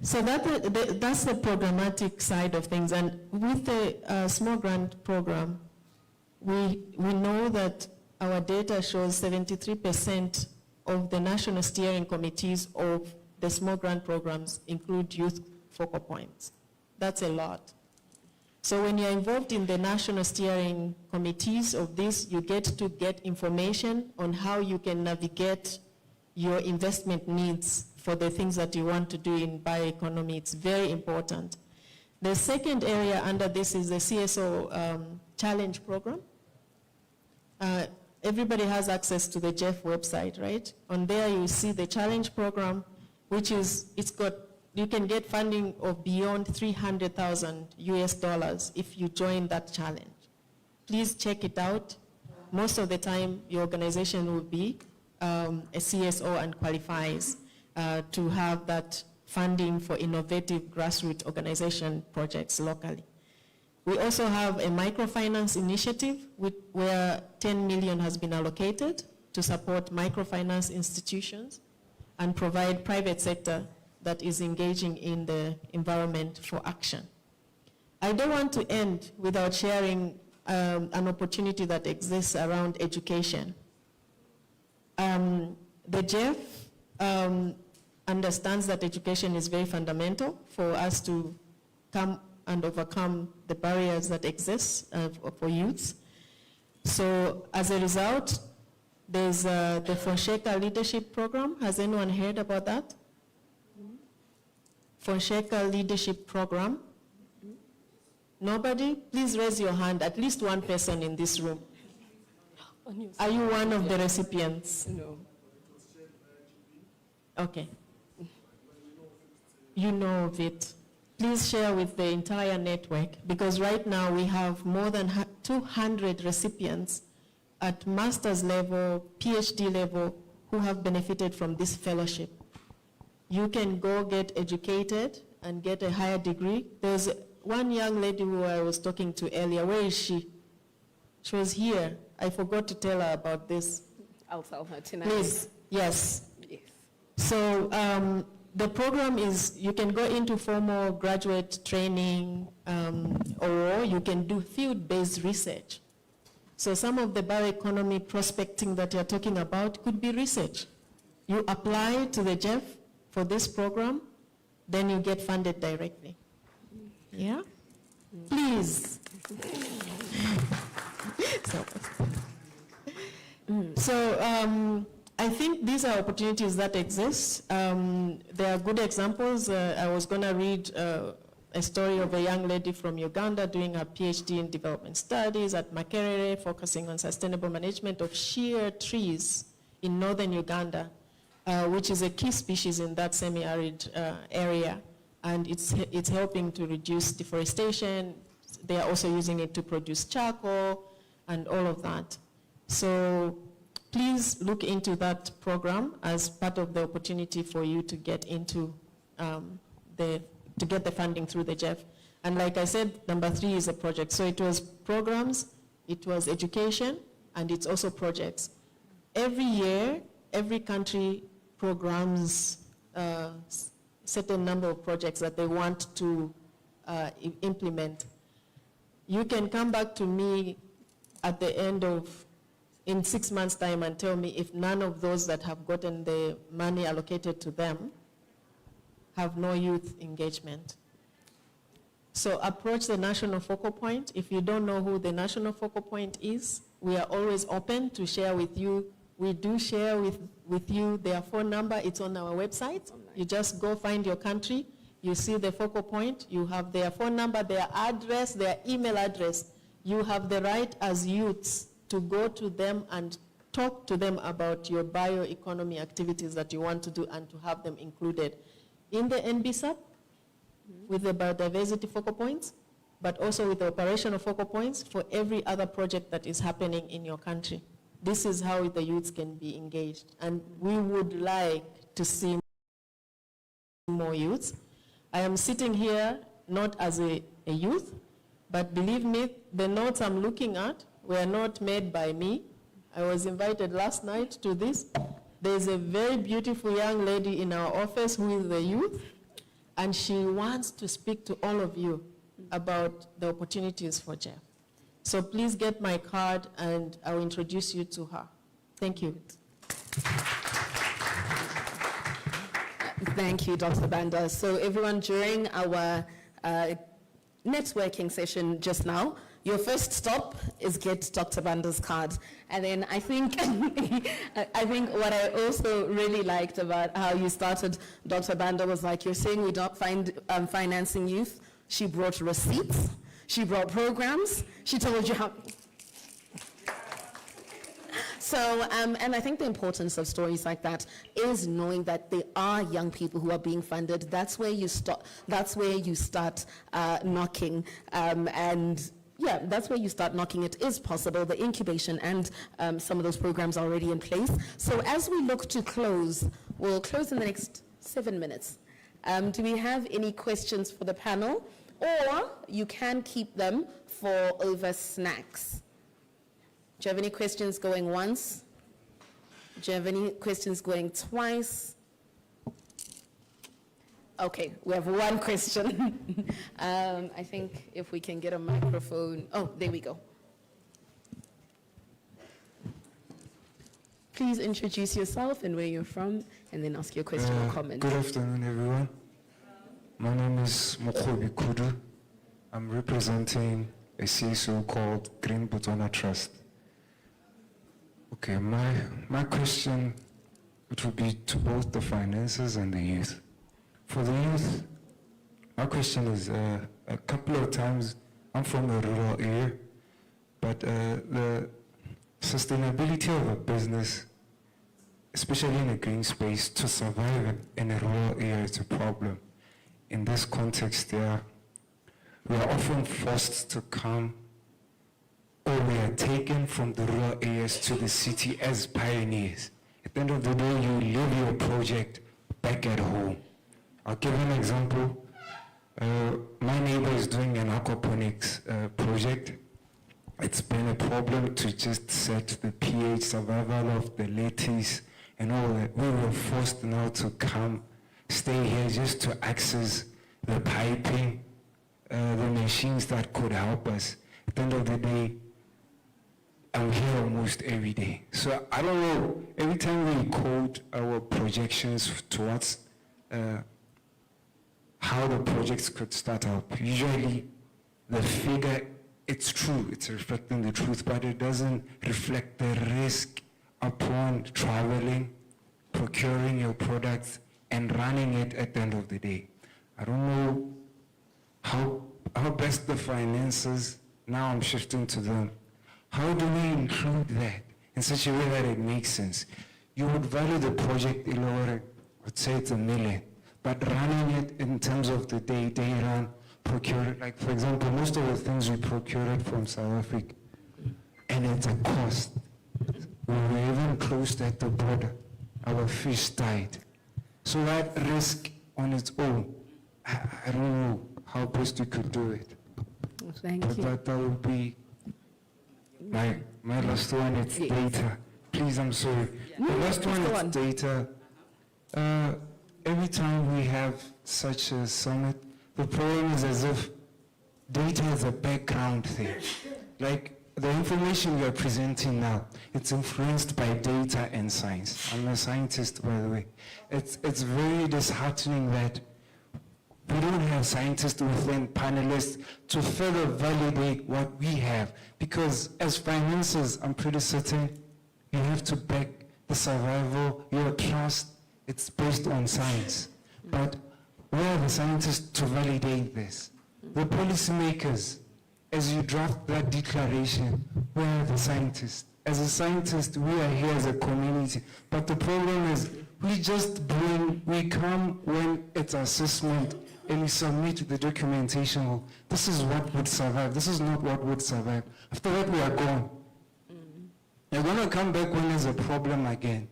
So that's the programmatic side of things. And with the small grant program, we know that our data shows 73% of the national steering committees of the small grant programs include youth focal points. That's a lot. So when you're involved in the national steering committees of this, you get to get information on how you can navigate your investment needs for the things that you want to do in bioeconomy. It's very important. The second area under this is the CSO challenge program. Everybody has access to the Jeff website, right? On there you see the challenge program, which is, you can get funding of beyond $300,000 if you join that challenge. Please check it out. Most of the time, your organization will be a CSO and qualifies to have that funding for innovative grassroots organization projects locally. We also have a microfinance initiative where 10 million has been allocated to support microfinance institutions and provide private sector that is engaging in the environment for action. I don't want to end without sharing an opportunity that exists around education. The Jeff understands that education is very fundamental for us to come and overcome the barriers that exist for youths. So as a result, there's the Fonseca Leadership Program. Has anyone heard about that? Fonseca Leadership Program. Nobody? Please raise your hand, at least one person in this room. Are you one of the recipients? No. Okay. You know of it. Please share with the entire network, because right now we have more than 200 recipients at master's level, PhD level, who have benefited from this fellowship. You can go get educated and get a higher degree. There's one young lady who I was talking to earlier. Where is she? She was here. I forgot to tell her about this. I'll tell her tonight. Please, yes. Yes. So the program is, you can go into formal graduate training, or you can do field-based research. So some of the bioeconomy prospecting that you're talking about could be research. You apply to the Jeff for this program, then you get funded directly. Yeah? Please. So I think these are opportunities that exist. There are good examples. I was going to read a story of a young lady from Uganda doing her PhD in development studies at Makerere, focusing on sustainable management of shea trees in northern Uganda, which is a key species in that semi-arid area. And it's helping to reduce deforestation. They are also using it to produce charcoal and all of that. So please look into that program as part of the opportunity for you to get into to get the funding through the Jeff. And like I said, number 3 is a project. So it was programs, it was education, and it's also projects. Every year, every country programs certain number of projects that they want to implement. You can come back to me at the end of, in 6 months' time, and tell me if none of those that have gotten the money allocated to them have no youth engagement. So approach the national focal point. If you don't know who the national focal point is, we are always open to share with you. We do share with you their phone number. It's on our website. You just go find your country. You see the focal point. You have their phone number, their address, their email address. You have the right as youths to go to them and talk to them about your bioeconomy activities that you want to do and to have them included in the NBSAP with the biodiversity focal points, but also with the operational focal points for every other project that is happening in your country. This is how the youths can be engaged. And we would like to see more youths. I am sitting here not as a youth, but believe me, the notes I'm looking at were not made by me. I was invited last night to this. There's a very beautiful young lady in our office who is a youth, and she wants to speak to all of you about the opportunities for Jeff. So please get my card and I'll introduce you to her. Thank you. Thank you, Dr. Banda. So everyone, during our networking session just now, your first stop is get Dr. Banda's card. And then I think, I think what I also really liked about how you started, Dr. Banda, was like, you're saying we don't find financing youth. She brought receipts. She brought programs. She told you how. So, and I think the importance of stories like that is knowing that there are young people who are being funded. That's where you start. That's where you start knocking, and yeah, that's where you start knocking. It is possible. The incubation and some of those programs are already in place. So, as we look to close, we'll close in the next 7 minutes. Do we have any questions for the panel? Or you can keep them for over snacks. Do you have any questions going once? Do you have any questions going twice? Okay, we have one question. I think if we can get a microphone. Oh, there we go. Please introduce yourself and where you're from, and then ask your question or comment. Good afternoon, everyone. My name is Mokhobi Kudu. I'm representing a CSO called Green Botswana Trust. Okay, my question, it would be to both the finances and the youth. For the youth, my question is, a couple of times, I'm from a rural area, but the sustainability of a business, especially in a green space, to survive in a rural area is a problem. In this context, we are often forced to come, or we are taken from the rural areas to the city as pioneers. At the end of the day, you leave your project back at home. I'll give you an example. My neighbor is doing an aquaponics project. It's been a problem to just set the pH, survival of the lettuce and all that. We were forced now to come, stay here just to access the piping, the machines that could help us. At the end of the day, I'm here almost every day. So I don't know, every time we quote our projections towards how the projects could start up, usually the figure, it's true, it's reflecting the truth, but it doesn't reflect the risk upon traveling, procuring your products, and running it at the end of the day. I don't know how best the finances, now I'm shifting to them. How do we include that in such a way that it makes sense? You would value the project, let's say it's $1 million, but running it in terms of the day run, procure it, like for example, most of the things we procure it from South Africa, and it's a cost. We were even closed at the border. Our fish died. So that risk on its own, I don't know how best we could do it. Thank But you. that would be my last one, it's Yes. data. Please, I'm sorry. The last please one go is on. data. Every time we have such a summit, the problem is as if data is a background thing. Like the information we are presenting now, it's influenced by data and science. I'm a scientist, by the way. It's very disheartening that we don't have scientists within panelists to further validate what we have. Because as financiers, I'm pretty certain you have to back the survival, your trust, it's based on science. But where are the scientists to validate this? The policymakers, as you draft that declaration, where are the scientists? As a scientist, we are here as a community. But the problem is, we come when it's assessment and we submit the documentation. Well, this is what would survive. This is not what would survive. After that, we are gone. You're going to come back when there's a problem again.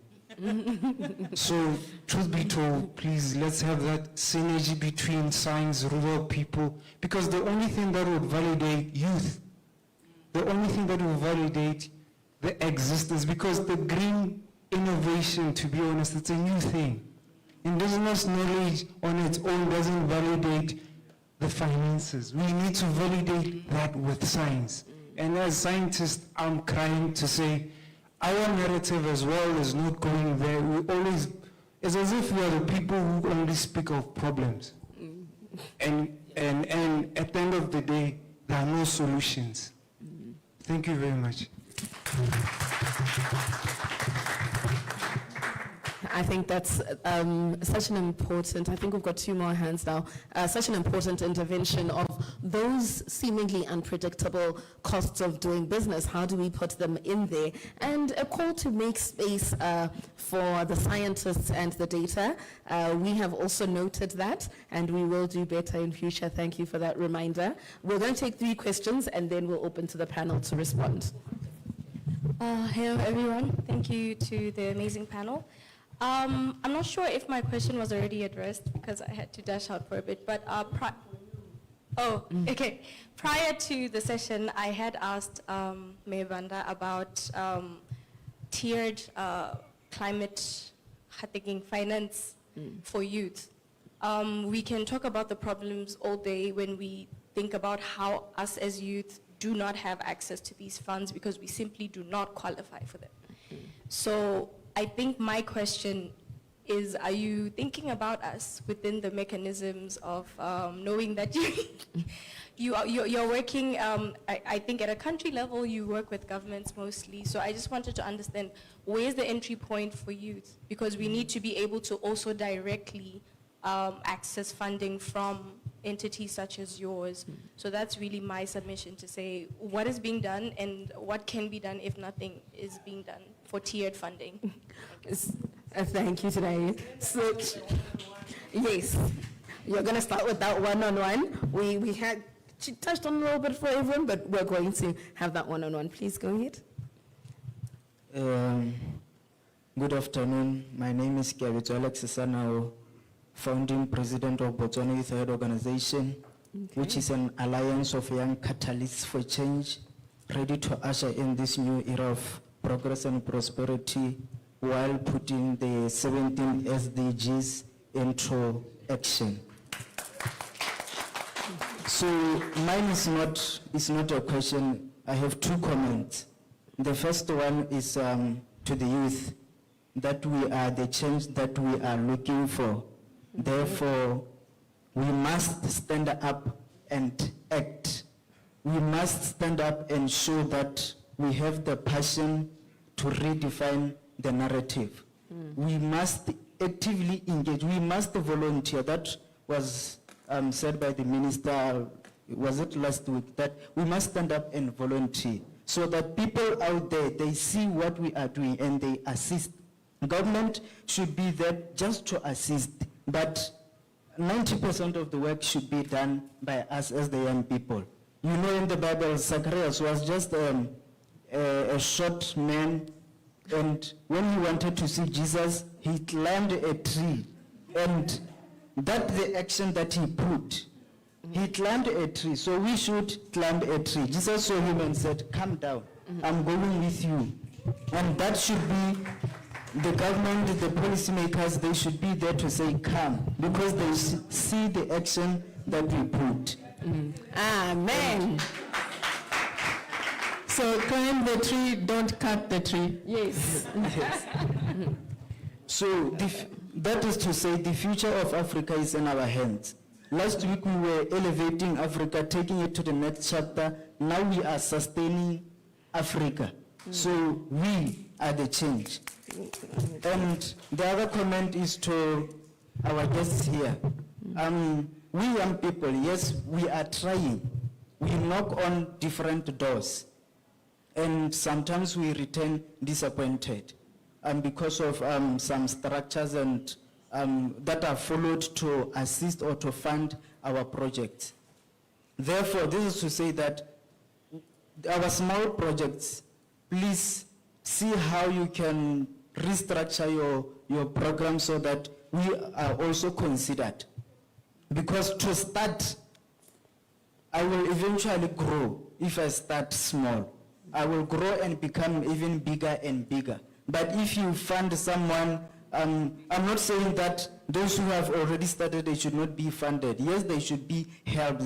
So, truth be told, please, let's have that synergy between science, rural people, because the only thing that would validate youth, the only thing that will validate the existence, because the green innovation, to be honest, it's a new thing. Indigenous knowledge on its own doesn't validate the finances. We need to validate that with science. And as scientists, I'm crying to say, our narrative as well is not going there. It's as if we are the people who only speak of problems. And at the end of the day, there are no solutions. Thank you very much. I think that's such an important, I think we've got 2 more hands now, such an important intervention of those seemingly unpredictable costs of doing business. How do we put them in there? And a call to make space for the scientists and the data. We have also noted that, and we will do better in future. Thank you for that reminder. We're going to take 3 questions, and then we'll open to the panel to respond. Hello, everyone. Thank you to the amazing panel. I'm not sure if my question was already addressed because I had to dash out for a bit, but okay. Prior to the session, I had asked Mayor Vanda about tiered climate finance for youth. We can talk about the problems all day when we think about how us as youth do not have access to these funds because we simply do not qualify for them. So I think my question is, are you thinking about us within the mechanisms of knowing that you're working, I think at a country level you work with governments mostly, so I just wanted to understand where's the entry point for youth, because we need to be able to also directly access funding from entities such as yours. So that's really my submission, to say what is being done and what can be done if nothing is being done for tiered funding. Thank you today. So, yes, you're going to start with that one-on-one. She touched on a little bit for everyone, but we're going to have that one-on-one. Please go ahead. Good afternoon. My name is Kiabito Alex Sanao, founding president of Botswana Youth Aid Organization, which is an alliance of young catalysts for change, ready to usher in this new era of progress and prosperity while putting the 17 SDGs into action. So mine is not a question. I have 2 comments. The first one is to the youth, that we are the change that we are looking for. Therefore, we must stand up and act. We must stand up and show that we have the passion to redefine the narrative. We must actively engage. We must volunteer. That was said by the minister, was it last week, that we must stand up and volunteer so that people out there, they see what we are doing and they assist. Government should be there just to assist, but 90% of the work should be done by us as the young people. You know, in the Bible, Zacharias was just a short man, and when he wanted to see Jesus, he climbed a tree, and that's the action that he put. He climbed a tree, so we should climb a tree. Jesus saw him and said, "Come down, I'm going with you." And that should be the government, the policymakers, they should be there to say, "Come," because they see the action that we put. Amen. So climb the tree, don't cut the tree. Yes. So that is to say the future of Africa is in our hands. Last week we were elevating Africa, taking it to the next chapter. Now we are sustaining Africa. So we are the change. And the other comment is to our guests here. We young people, yes, we are trying. We knock on different doors. And sometimes we return disappointed because of some structures and that are followed to assist or to fund our projects. Therefore, this is to say that our small projects, please see how you can restructure your program so that we are also considered. Because to start, I will eventually grow if I start small. I will grow and become even bigger and bigger. But if you fund someone, I'm not saying that those who have already started, they should not be funded. Yes, they should be helped.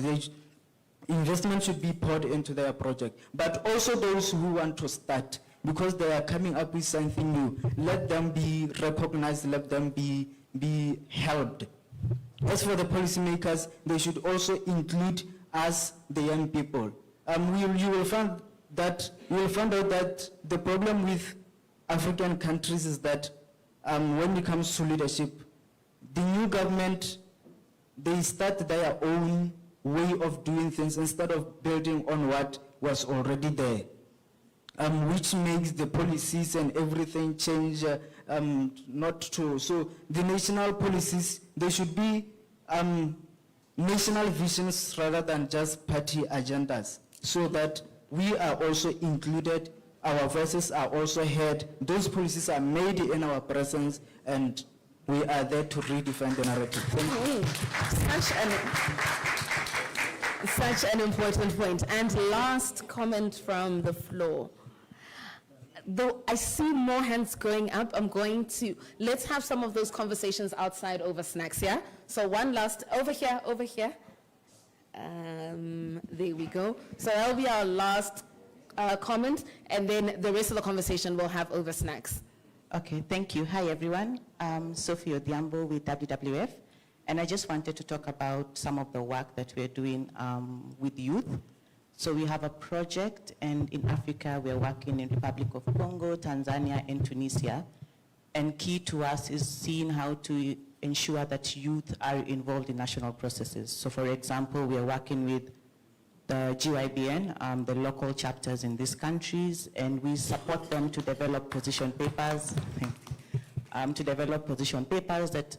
Investment should be poured into their project. But also those who want to start, because they are coming up with something new, let them be recognized, let them be helped. As for the policymakers, they should also include us, the young people. You will find out that the problem with African countries is that when it comes to leadership, the new government, they start their own way of doing things instead of building on what was already there, which makes the policies and everything change not to. So the national policies, they should be national visions rather than just party agendas, so that we are also included, our voices are also heard, those policies are made in our presence, and we are there to redefine the narrative. Thank you. Such an important point. And last comment from the floor. Though I see more hands going up, let's have some of those conversations outside over snacks, yeah? So one last, over here. There we go. So that'll be our last comment, and then the rest of the conversation we'll have over snacks. Okay, thank you. Hi, everyone. I'm Sophie Odiambo with WWF, and I just wanted to talk about some of the work that we're doing with youth. So we have a project, and in Africa, we're working in Republic of Congo, Tanzania, and Tunisia. And key to us is seeing how to ensure that youth are involved in national processes. So for example, we are working with the GYBN, the local chapters in these countries, and we support them to develop position papers, that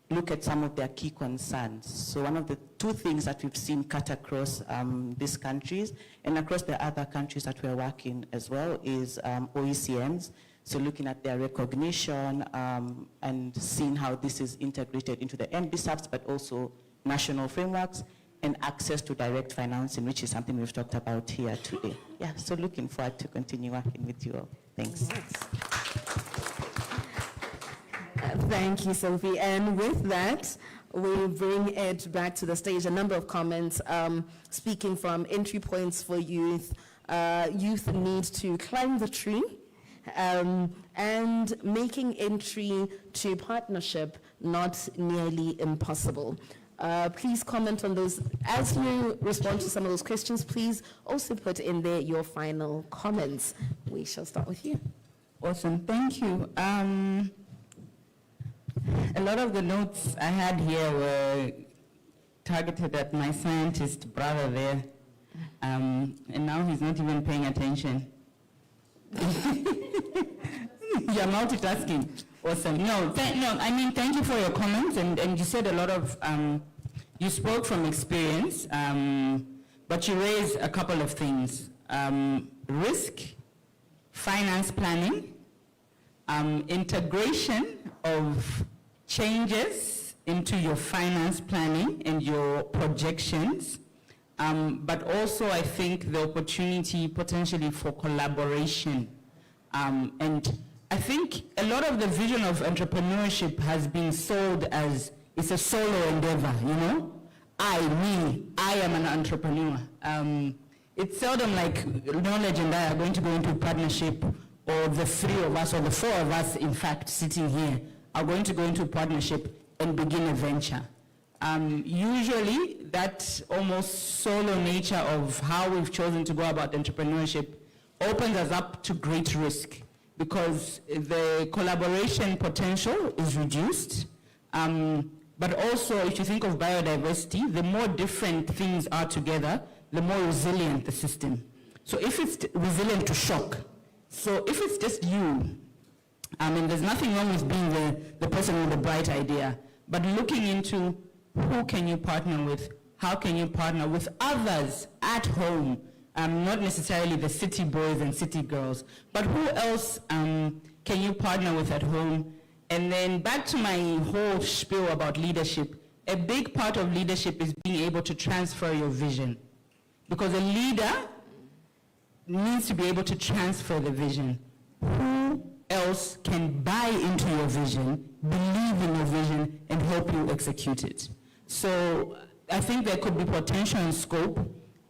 look at some of their key concerns. So one of the two things that we've seen cut across these countries and across the other countries that we're working as well is OECMs. So looking at their recognition and seeing how this is integrated into the NBSAPs, but also national frameworks and access to direct financing, which is something we've talked about here today. Yeah, so looking forward to continue working with you all. Thanks. Thank you, Sophie. And with that, we bring it back to the stage. A number of comments speaking from entry points for youth, youth need to climb the tree, and making entry to partnership not nearly impossible. Please comment on those. As you respond to some of those questions, please also put in there your final comments. We shall start with you. Awesome, thank you. A lot of the notes I had here were targeted at my scientist brother there, and now he's not even paying attention. You're multitasking. Awesome. No, I mean, thank you for your comments, and you said a lot of, you spoke from experience, but you raised a couple of things. Risk, finance planning, integration of changes into your finance planning and your projections, but also I think the opportunity potentially for collaboration. And I think a lot of the vision of entrepreneurship has been sold as it's a solo endeavor, you know? I am an entrepreneur. It's seldom like Knowledge and I are going to go into partnership, or the three of us, or the four of us, in fact, sitting here, are going to go into partnership and begin a venture. Usually, that almost solo nature of how we've chosen to go about entrepreneurship opens us up to great risk, because the collaboration potential is reduced. But also, if you think of biodiversity, the more different things are together, the more resilient the system. So if it's resilient to shock, so if it's just you, and there's nothing wrong with being the person with the bright idea, but looking into who can you partner with, how can you partner with others at home, not necessarily the city boys and city girls, but who else can you partner with at home? And then back to my whole spiel about leadership, a big part of leadership is being able to transfer your vision. Because a leader needs to be able to transfer the vision. Who else can buy into your vision, believe in your vision, and help you execute it? So I think there could be potential and scope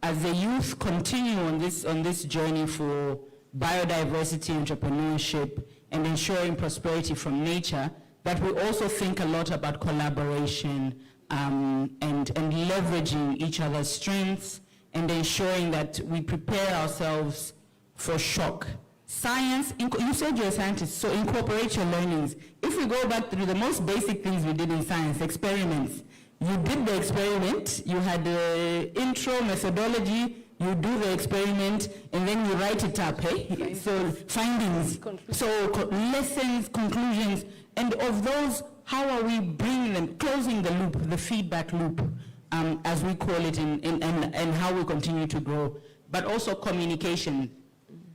as the youth continue on this journey for biodiversity, entrepreneurship, and ensuring prosperity from nature, that we also think a lot about collaboration and leveraging each other's strengths and ensuring that we prepare ourselves for shock. Science, you said you're a scientist, so incorporate your learnings. If we go back through the most basic things we did in science, experiments, you did the experiment, you had the intro, methodology, you do the experiment, and then you write it up, hey? So findings, so lessons, conclusions, and of those, how are we bringing them, closing the loop, the feedback loop, as we call it, and how we continue to grow. But also communication.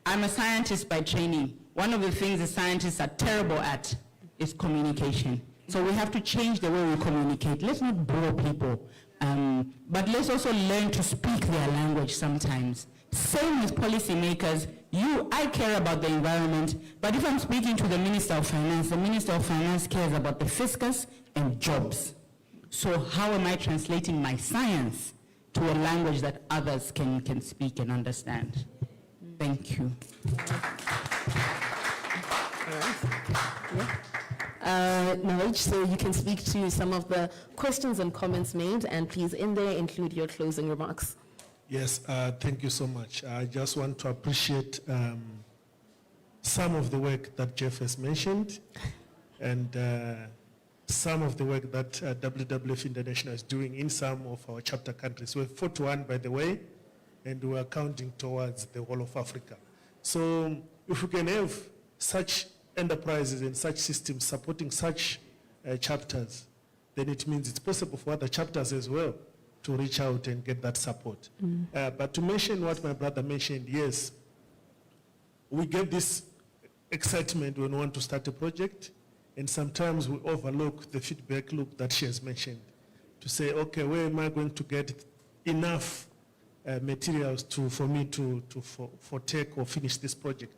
I'm a scientist by training. One of the things the scientists are terrible at is communication. So we have to change the way we communicate. Let's not bore people. But let's also learn to speak their language sometimes. Same with policymakers. I care about the environment, but if I'm speaking to the Minister of Finance, the Minister of Finance cares about the fiscus and jobs. So how am I translating my science to a language that others can speak and understand? Thank you. Knowledge, so you can speak to some of the questions and comments made, and please in there include your closing remarks. Yes, thank you so much. I just want to appreciate some of the work that Jeff has mentioned, and some of the work that WWF International is doing in some of our chapter countries. We're 41, by the way, and we're counting towards the whole of Africa. So if we can have such enterprises and such systems supporting such chapters, then it means it's possible for other chapters as well to reach out and get that support. But to mention what my brother mentioned, yes, we get this excitement when we want to start a project, and sometimes we overlook the feedback loop that she has mentioned to say, okay, where am I going to get enough materials for me to take or finish this project?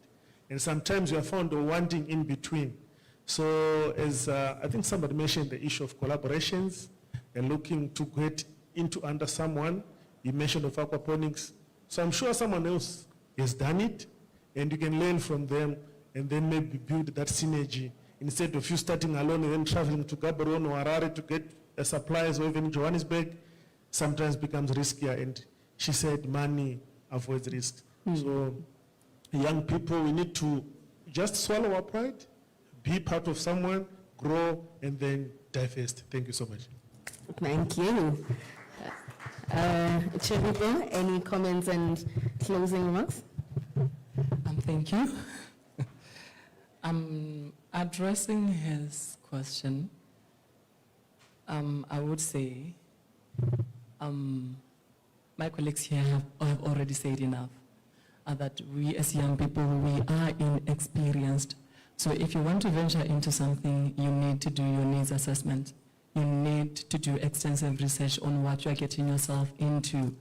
And sometimes you are found wanting in between. So as I think somebody mentioned the issue of collaborations and looking to get into under someone, you mentioned of aquaponics. So I'm sure someone else has done it, and you can learn from them and then maybe build that synergy instead of you starting alone and then traveling to Gaborone or Harare to get supplies, or even Johannesburg, sometimes becomes riskier. And she said money avoids risk. So young people, we need to just swallow our pride, be part of someone, grow, and then divest. Thank you so much. Thank you. Cheribo, any comments and closing remarks? Thank you. Addressing his question, I would say my colleagues here have already said enough, that we as young people, we are inexperienced. So if you want to venture into something, you need to do your needs assessment. You need to do extensive research on what you are getting yourself into.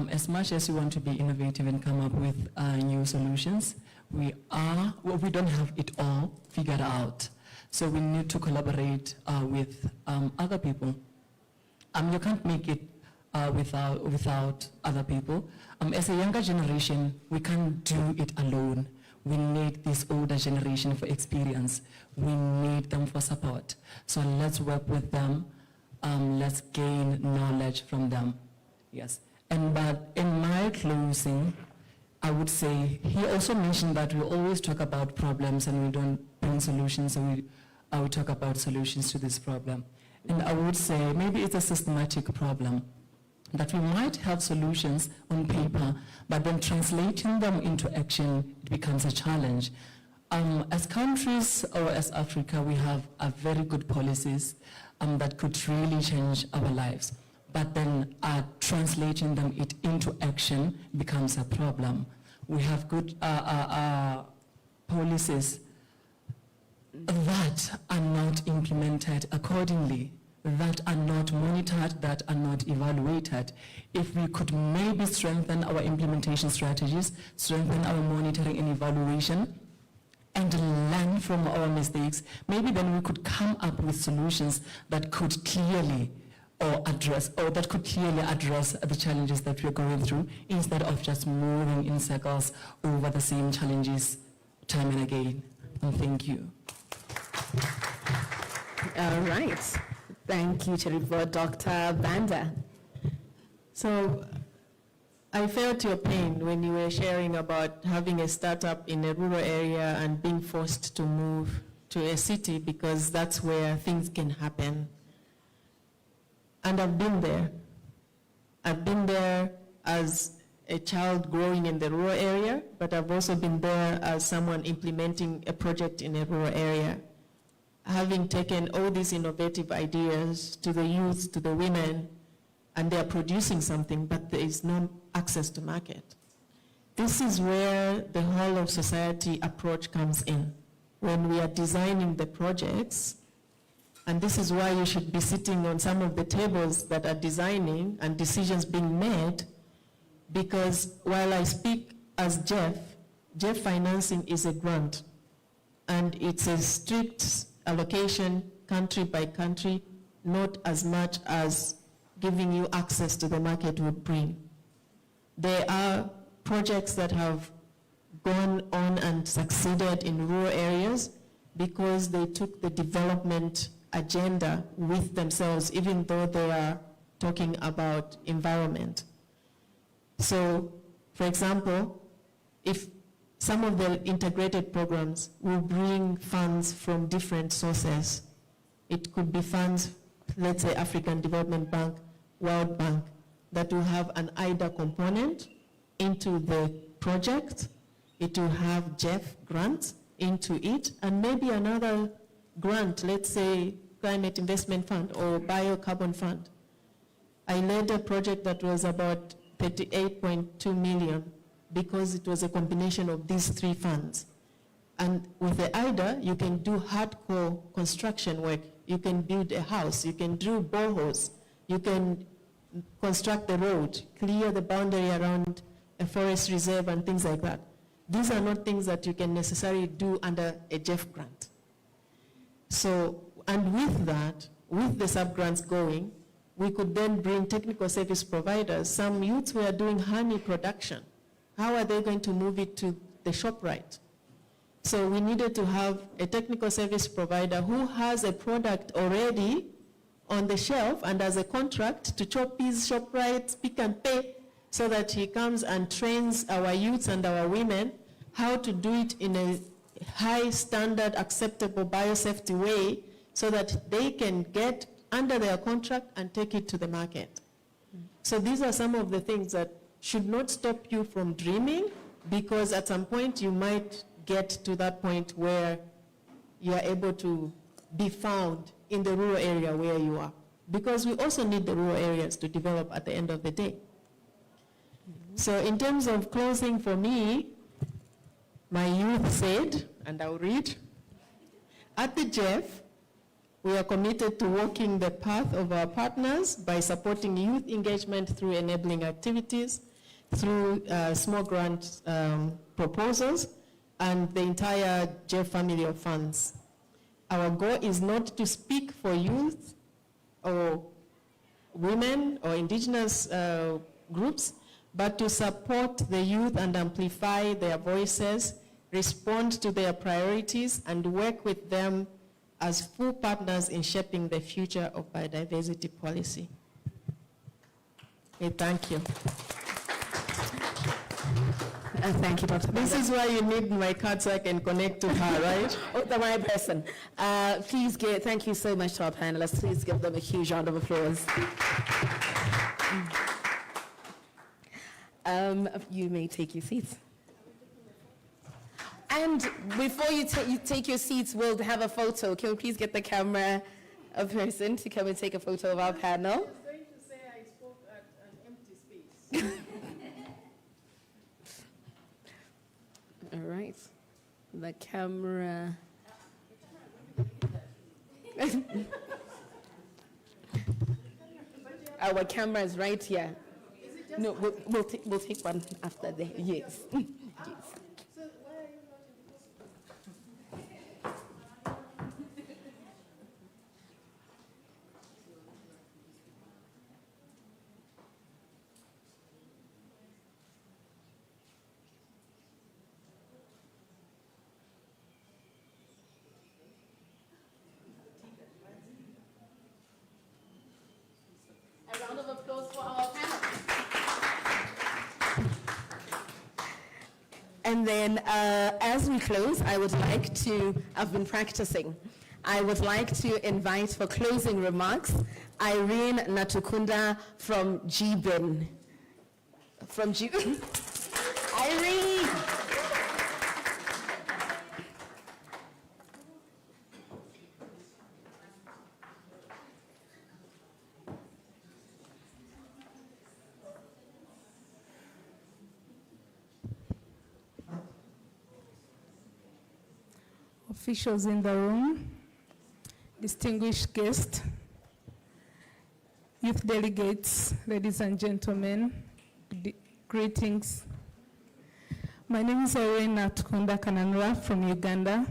As much as you want to be innovative and come up with new solutions, we don't have it all figured out. So we need to collaborate with other people. You can't make it without other people. As a younger generation, we can't do it alone. We need this older generation for experience. We need them for support. So let's work with them. Let's gain knowledge from them. Yes. But in my closing, I would say, he also mentioned that we always talk about problems and we don't bring solutions, so I would talk about solutions to this problem. And I would say maybe it's a systematic problem, that we might have solutions on paper, but then translating them into action, it becomes a challenge. As countries or as Africa, we have very good policies that could really change our lives. But then translating them into action becomes a problem. We have good policies that are not implemented accordingly, that are not monitored, that are not evaluated. If we could maybe strengthen our implementation strategies, strengthen our monitoring and evaluation, and learn from our mistakes, maybe then we could come up with solutions that could clearly address the challenges that we're going through, instead of just moving in circles over the same challenges time and again. And thank you. All right. Thank you, Cheribo. Dr. Banda. So I felt your pain when you were sharing about having a startup in a rural area and being forced to move to a city because that's where things can happen. And I've been there. I've been there as a child growing in the rural area, but I've also been there as someone implementing a project in a rural area. Having taken all these innovative ideas to the youth, to the women, and they're producing something, but there is no access to market. This is where the whole of society approach comes in. When we are designing the projects, and this is why you should be sitting on some of the tables that are designing and decisions being made, because while I speak as Jeff financing is a grant, and it's a strict allocation country by country, not as much as giving you access to the market would bring. There are projects that have gone on and succeeded in rural areas because they took the development agenda with themselves, even though they are talking about environment. So, for example, if some of the integrated programs will bring funds from different sources, it could be funds, let's say African Development Bank, World Bank, that will have an IDA component into the project. It will have Jeff grants into it, and maybe another grant, let's say Climate Investment Fund or Biocarbon Fund. I led a project that was about 38.2 million because it was a combination of these three funds. And with the IDA, you can do hardcore construction work. You can build a house, you can drill boreholes, you can construct the road, clear the boundary around a forest reserve and things like that. These are not things that you can necessarily do under a Jeff grant. So, and with that, with the sub-grants going, we could then bring technical service providers. Some youths were doing honey production, how are they going to move it to the ShopRite? So we needed to have a technical service provider who has a product already on the shelf and has a contract to Choppies, ShopRite, Pick and Pay, so that he comes and trains our youths and our women how to do it in a high standard, acceptable biosafety way so that they can get under their contract and take it to the market. So these are some of the things that should not stop you from dreaming, because at some point you might get to that point where you are able to be found in the rural area where you are. Because we also need the rural areas to develop at the end of the day. So in terms of closing for me, my youth said, and I'll read, at the JEF, we are committed to walking the path of our partners by supporting youth engagement through enabling activities, through small grant proposals, and the entire JEF family of funds. Our goal is not to speak for youth or women or indigenous groups, but to support the youth and amplify their voices, respond to their priorities, and work with them as full partners in shaping the future of biodiversity policy. Okay, thank you. Thank you, Dr. This is why you need my card so I can connect to her, right? Oh, the right person. Thank you so much to our panelists. Please give them a huge round of applause. You may take your seats. And before you take your seats, we'll have a photo. Can we please get the camera person to come and take a photo of our panel? I was going to say I spoke at an empty space. All right. The camera. Our camera is right here. No, we'll take one after the, yes. Yes. A round of applause for our panel. And then as we close, I've been practicing. I would like to invite for closing remarks, Irene Natukunda from GBIN. Irene! Officials in the room, distinguished guests, youth delegates, ladies and gentlemen, greetings. My name is Irene Natukunda Kananura from Uganda,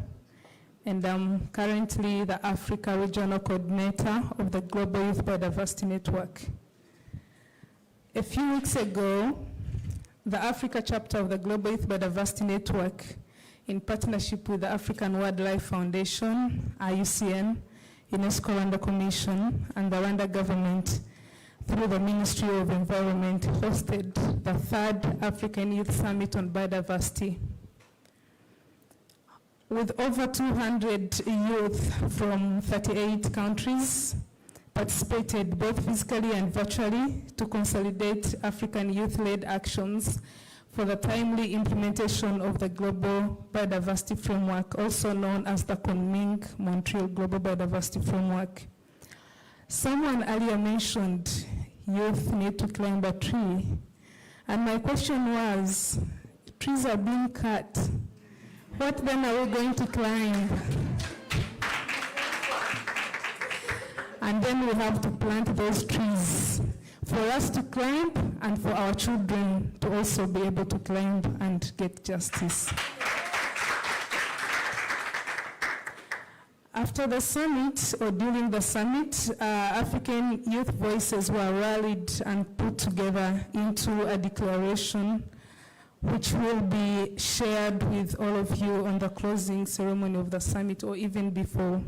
and I'm currently the Africa Regional Coordinator of the Global Youth Biodiversity Network. A few weeks ago, the Africa chapter of the Global Youth Biodiversity Network, in partnership with the African Wildlife Foundation, IUCN, UNESCO Rwanda Commission, and the Rwanda government, through the Ministry of Environment, hosted the 3rd African Youth Summit on Biodiversity. With over 200 youth from 38 countries participated both physically and virtually to consolidate African youth-led actions for the timely implementation of the Global Biodiversity Framework, also known as the Kunming Montreal Global Biodiversity Framework. Someone earlier mentioned youth need to climb a tree, and my question was, trees are being cut. What then are we going to climb? And then we have to plant those trees for us to climb and for our children to also be able to climb and get justice. After the summit, or during the summit, African youth voices were rallied and put together into a declaration which will be shared with all of you on the closing ceremony of the summit or even before.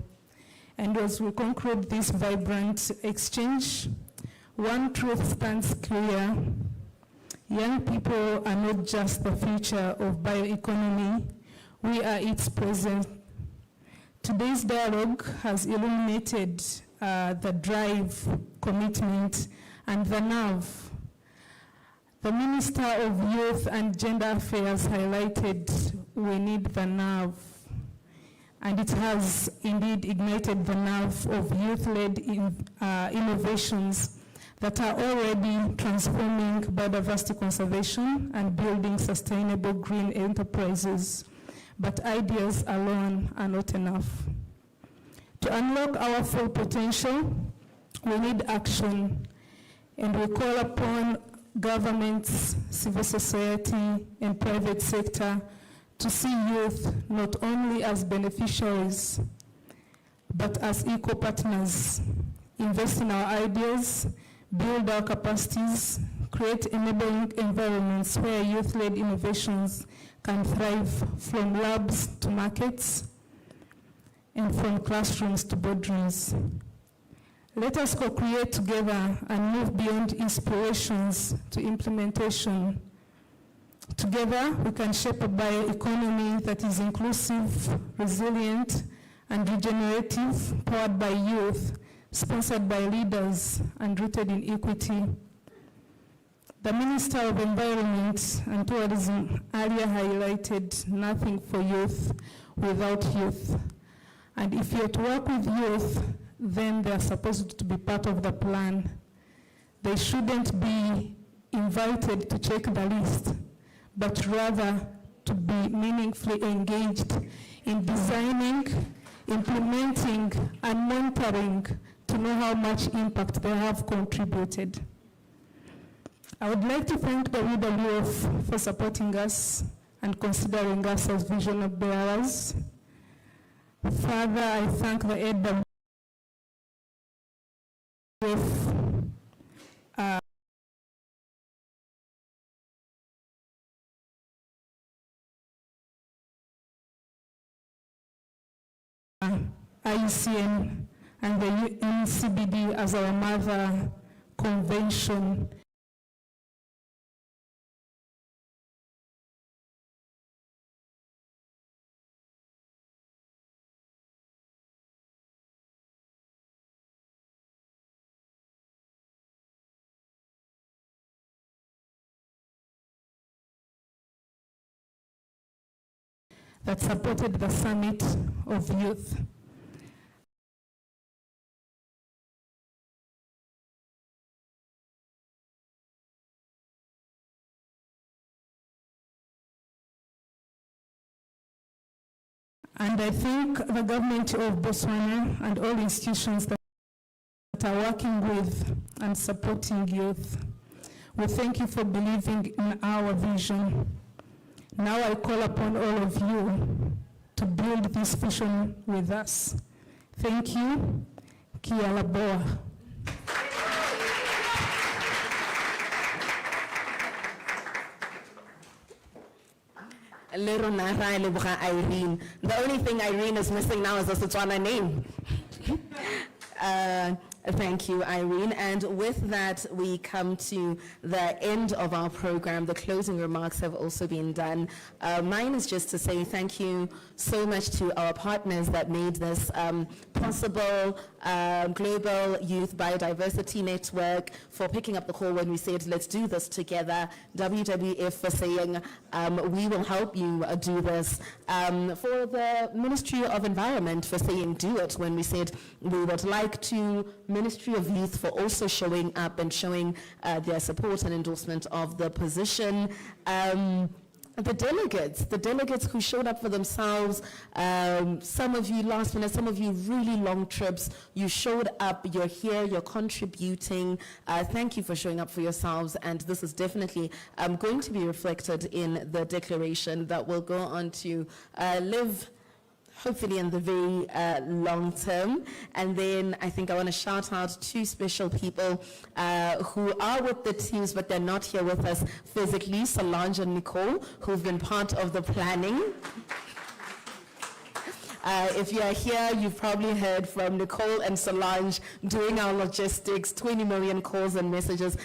And as we conclude this vibrant exchange, one truth stands clear. Young people are not just the future of bioeconomy, we are its present. Today's dialogue has illuminated the drive, commitment, and the nerve. The Minister of Youth and Gender Affairs highlighted we need the nerve, and it has indeed ignited the nerve of youth-led innovations that are already transforming biodiversity conservation and building sustainable green enterprises. But ideas alone are not enough. To unlock our full potential, we need action, and we call upon governments, civil society, and private sector to see youth not only as beneficiaries, but as equal partners. Invest in our ideas, build our capacities, create enabling environments where youth-led innovations can thrive, from labs to markets, and from classrooms to boardrooms. Let us co-create together and move beyond inspirations to implementation. Together, we can shape a bioeconomy that is inclusive, resilient, and regenerative, powered by youth, sponsored by leaders, and rooted in equity. The Minister of Environment and Tourism earlier highlighted nothing for youth without youth. And if you're to work with youth, then they're supposed to be part of the plan. They shouldn't be invited to check the list, but rather to be meaningfully engaged in designing, implementing, and monitoring to know how much impact they have contributed. I would like to thank the WWF for supporting us and considering us as vision bearers. Further, I thank the AWF IUCN and the UNCBD as our mother convention. That supported the Summit of Youth. And I thank the Government of Botswana and all institutions that are working with and supporting youth. We thank you for believing in our vision. Now I call upon all of you to build this vision with us. Thank you. Kia laboa. Irene. The only thing Irene is missing now is a Setswana name. Thank you, Irene. And with that, we come to the end of our program. The closing remarks have also been done. Mine is just to say thank you so much to our partners that made this possible, Global Youth Biodiversity Network for picking up the call when we said, let's do this together. WWF for saying, we will help you do this. For the Ministry of Environment for saying, do it, when we said we would like to. Ministry of Youth for also showing up and showing their support and endorsement of the position. The delegates who showed up for themselves, some of you last minute, some of you really long trips, you showed up, you're here, you're contributing. Thank you for showing up for yourselves, and this is definitely going to be reflected in the declaration that will go on to live hopefully in the very long term. And then I think I want to shout out two special people who are with the teams, but they're not here with us physically, Solange and Nicole, who've been part of the planning. If you are here, you've probably heard from Nicole and Solange doing our logistics, 20 million calls and messages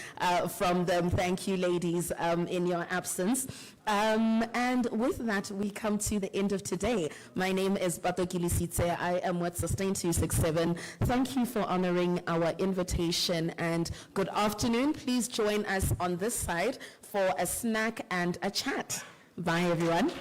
from them. Thank you, ladies, in your absence. And with that, we come to the end of today. My name is Batoki Lisitse. I am with Sustain 267. Thank you for honoring our invitation, and good afternoon. Please join us on this side for a snack and a chat. Bye, everyone.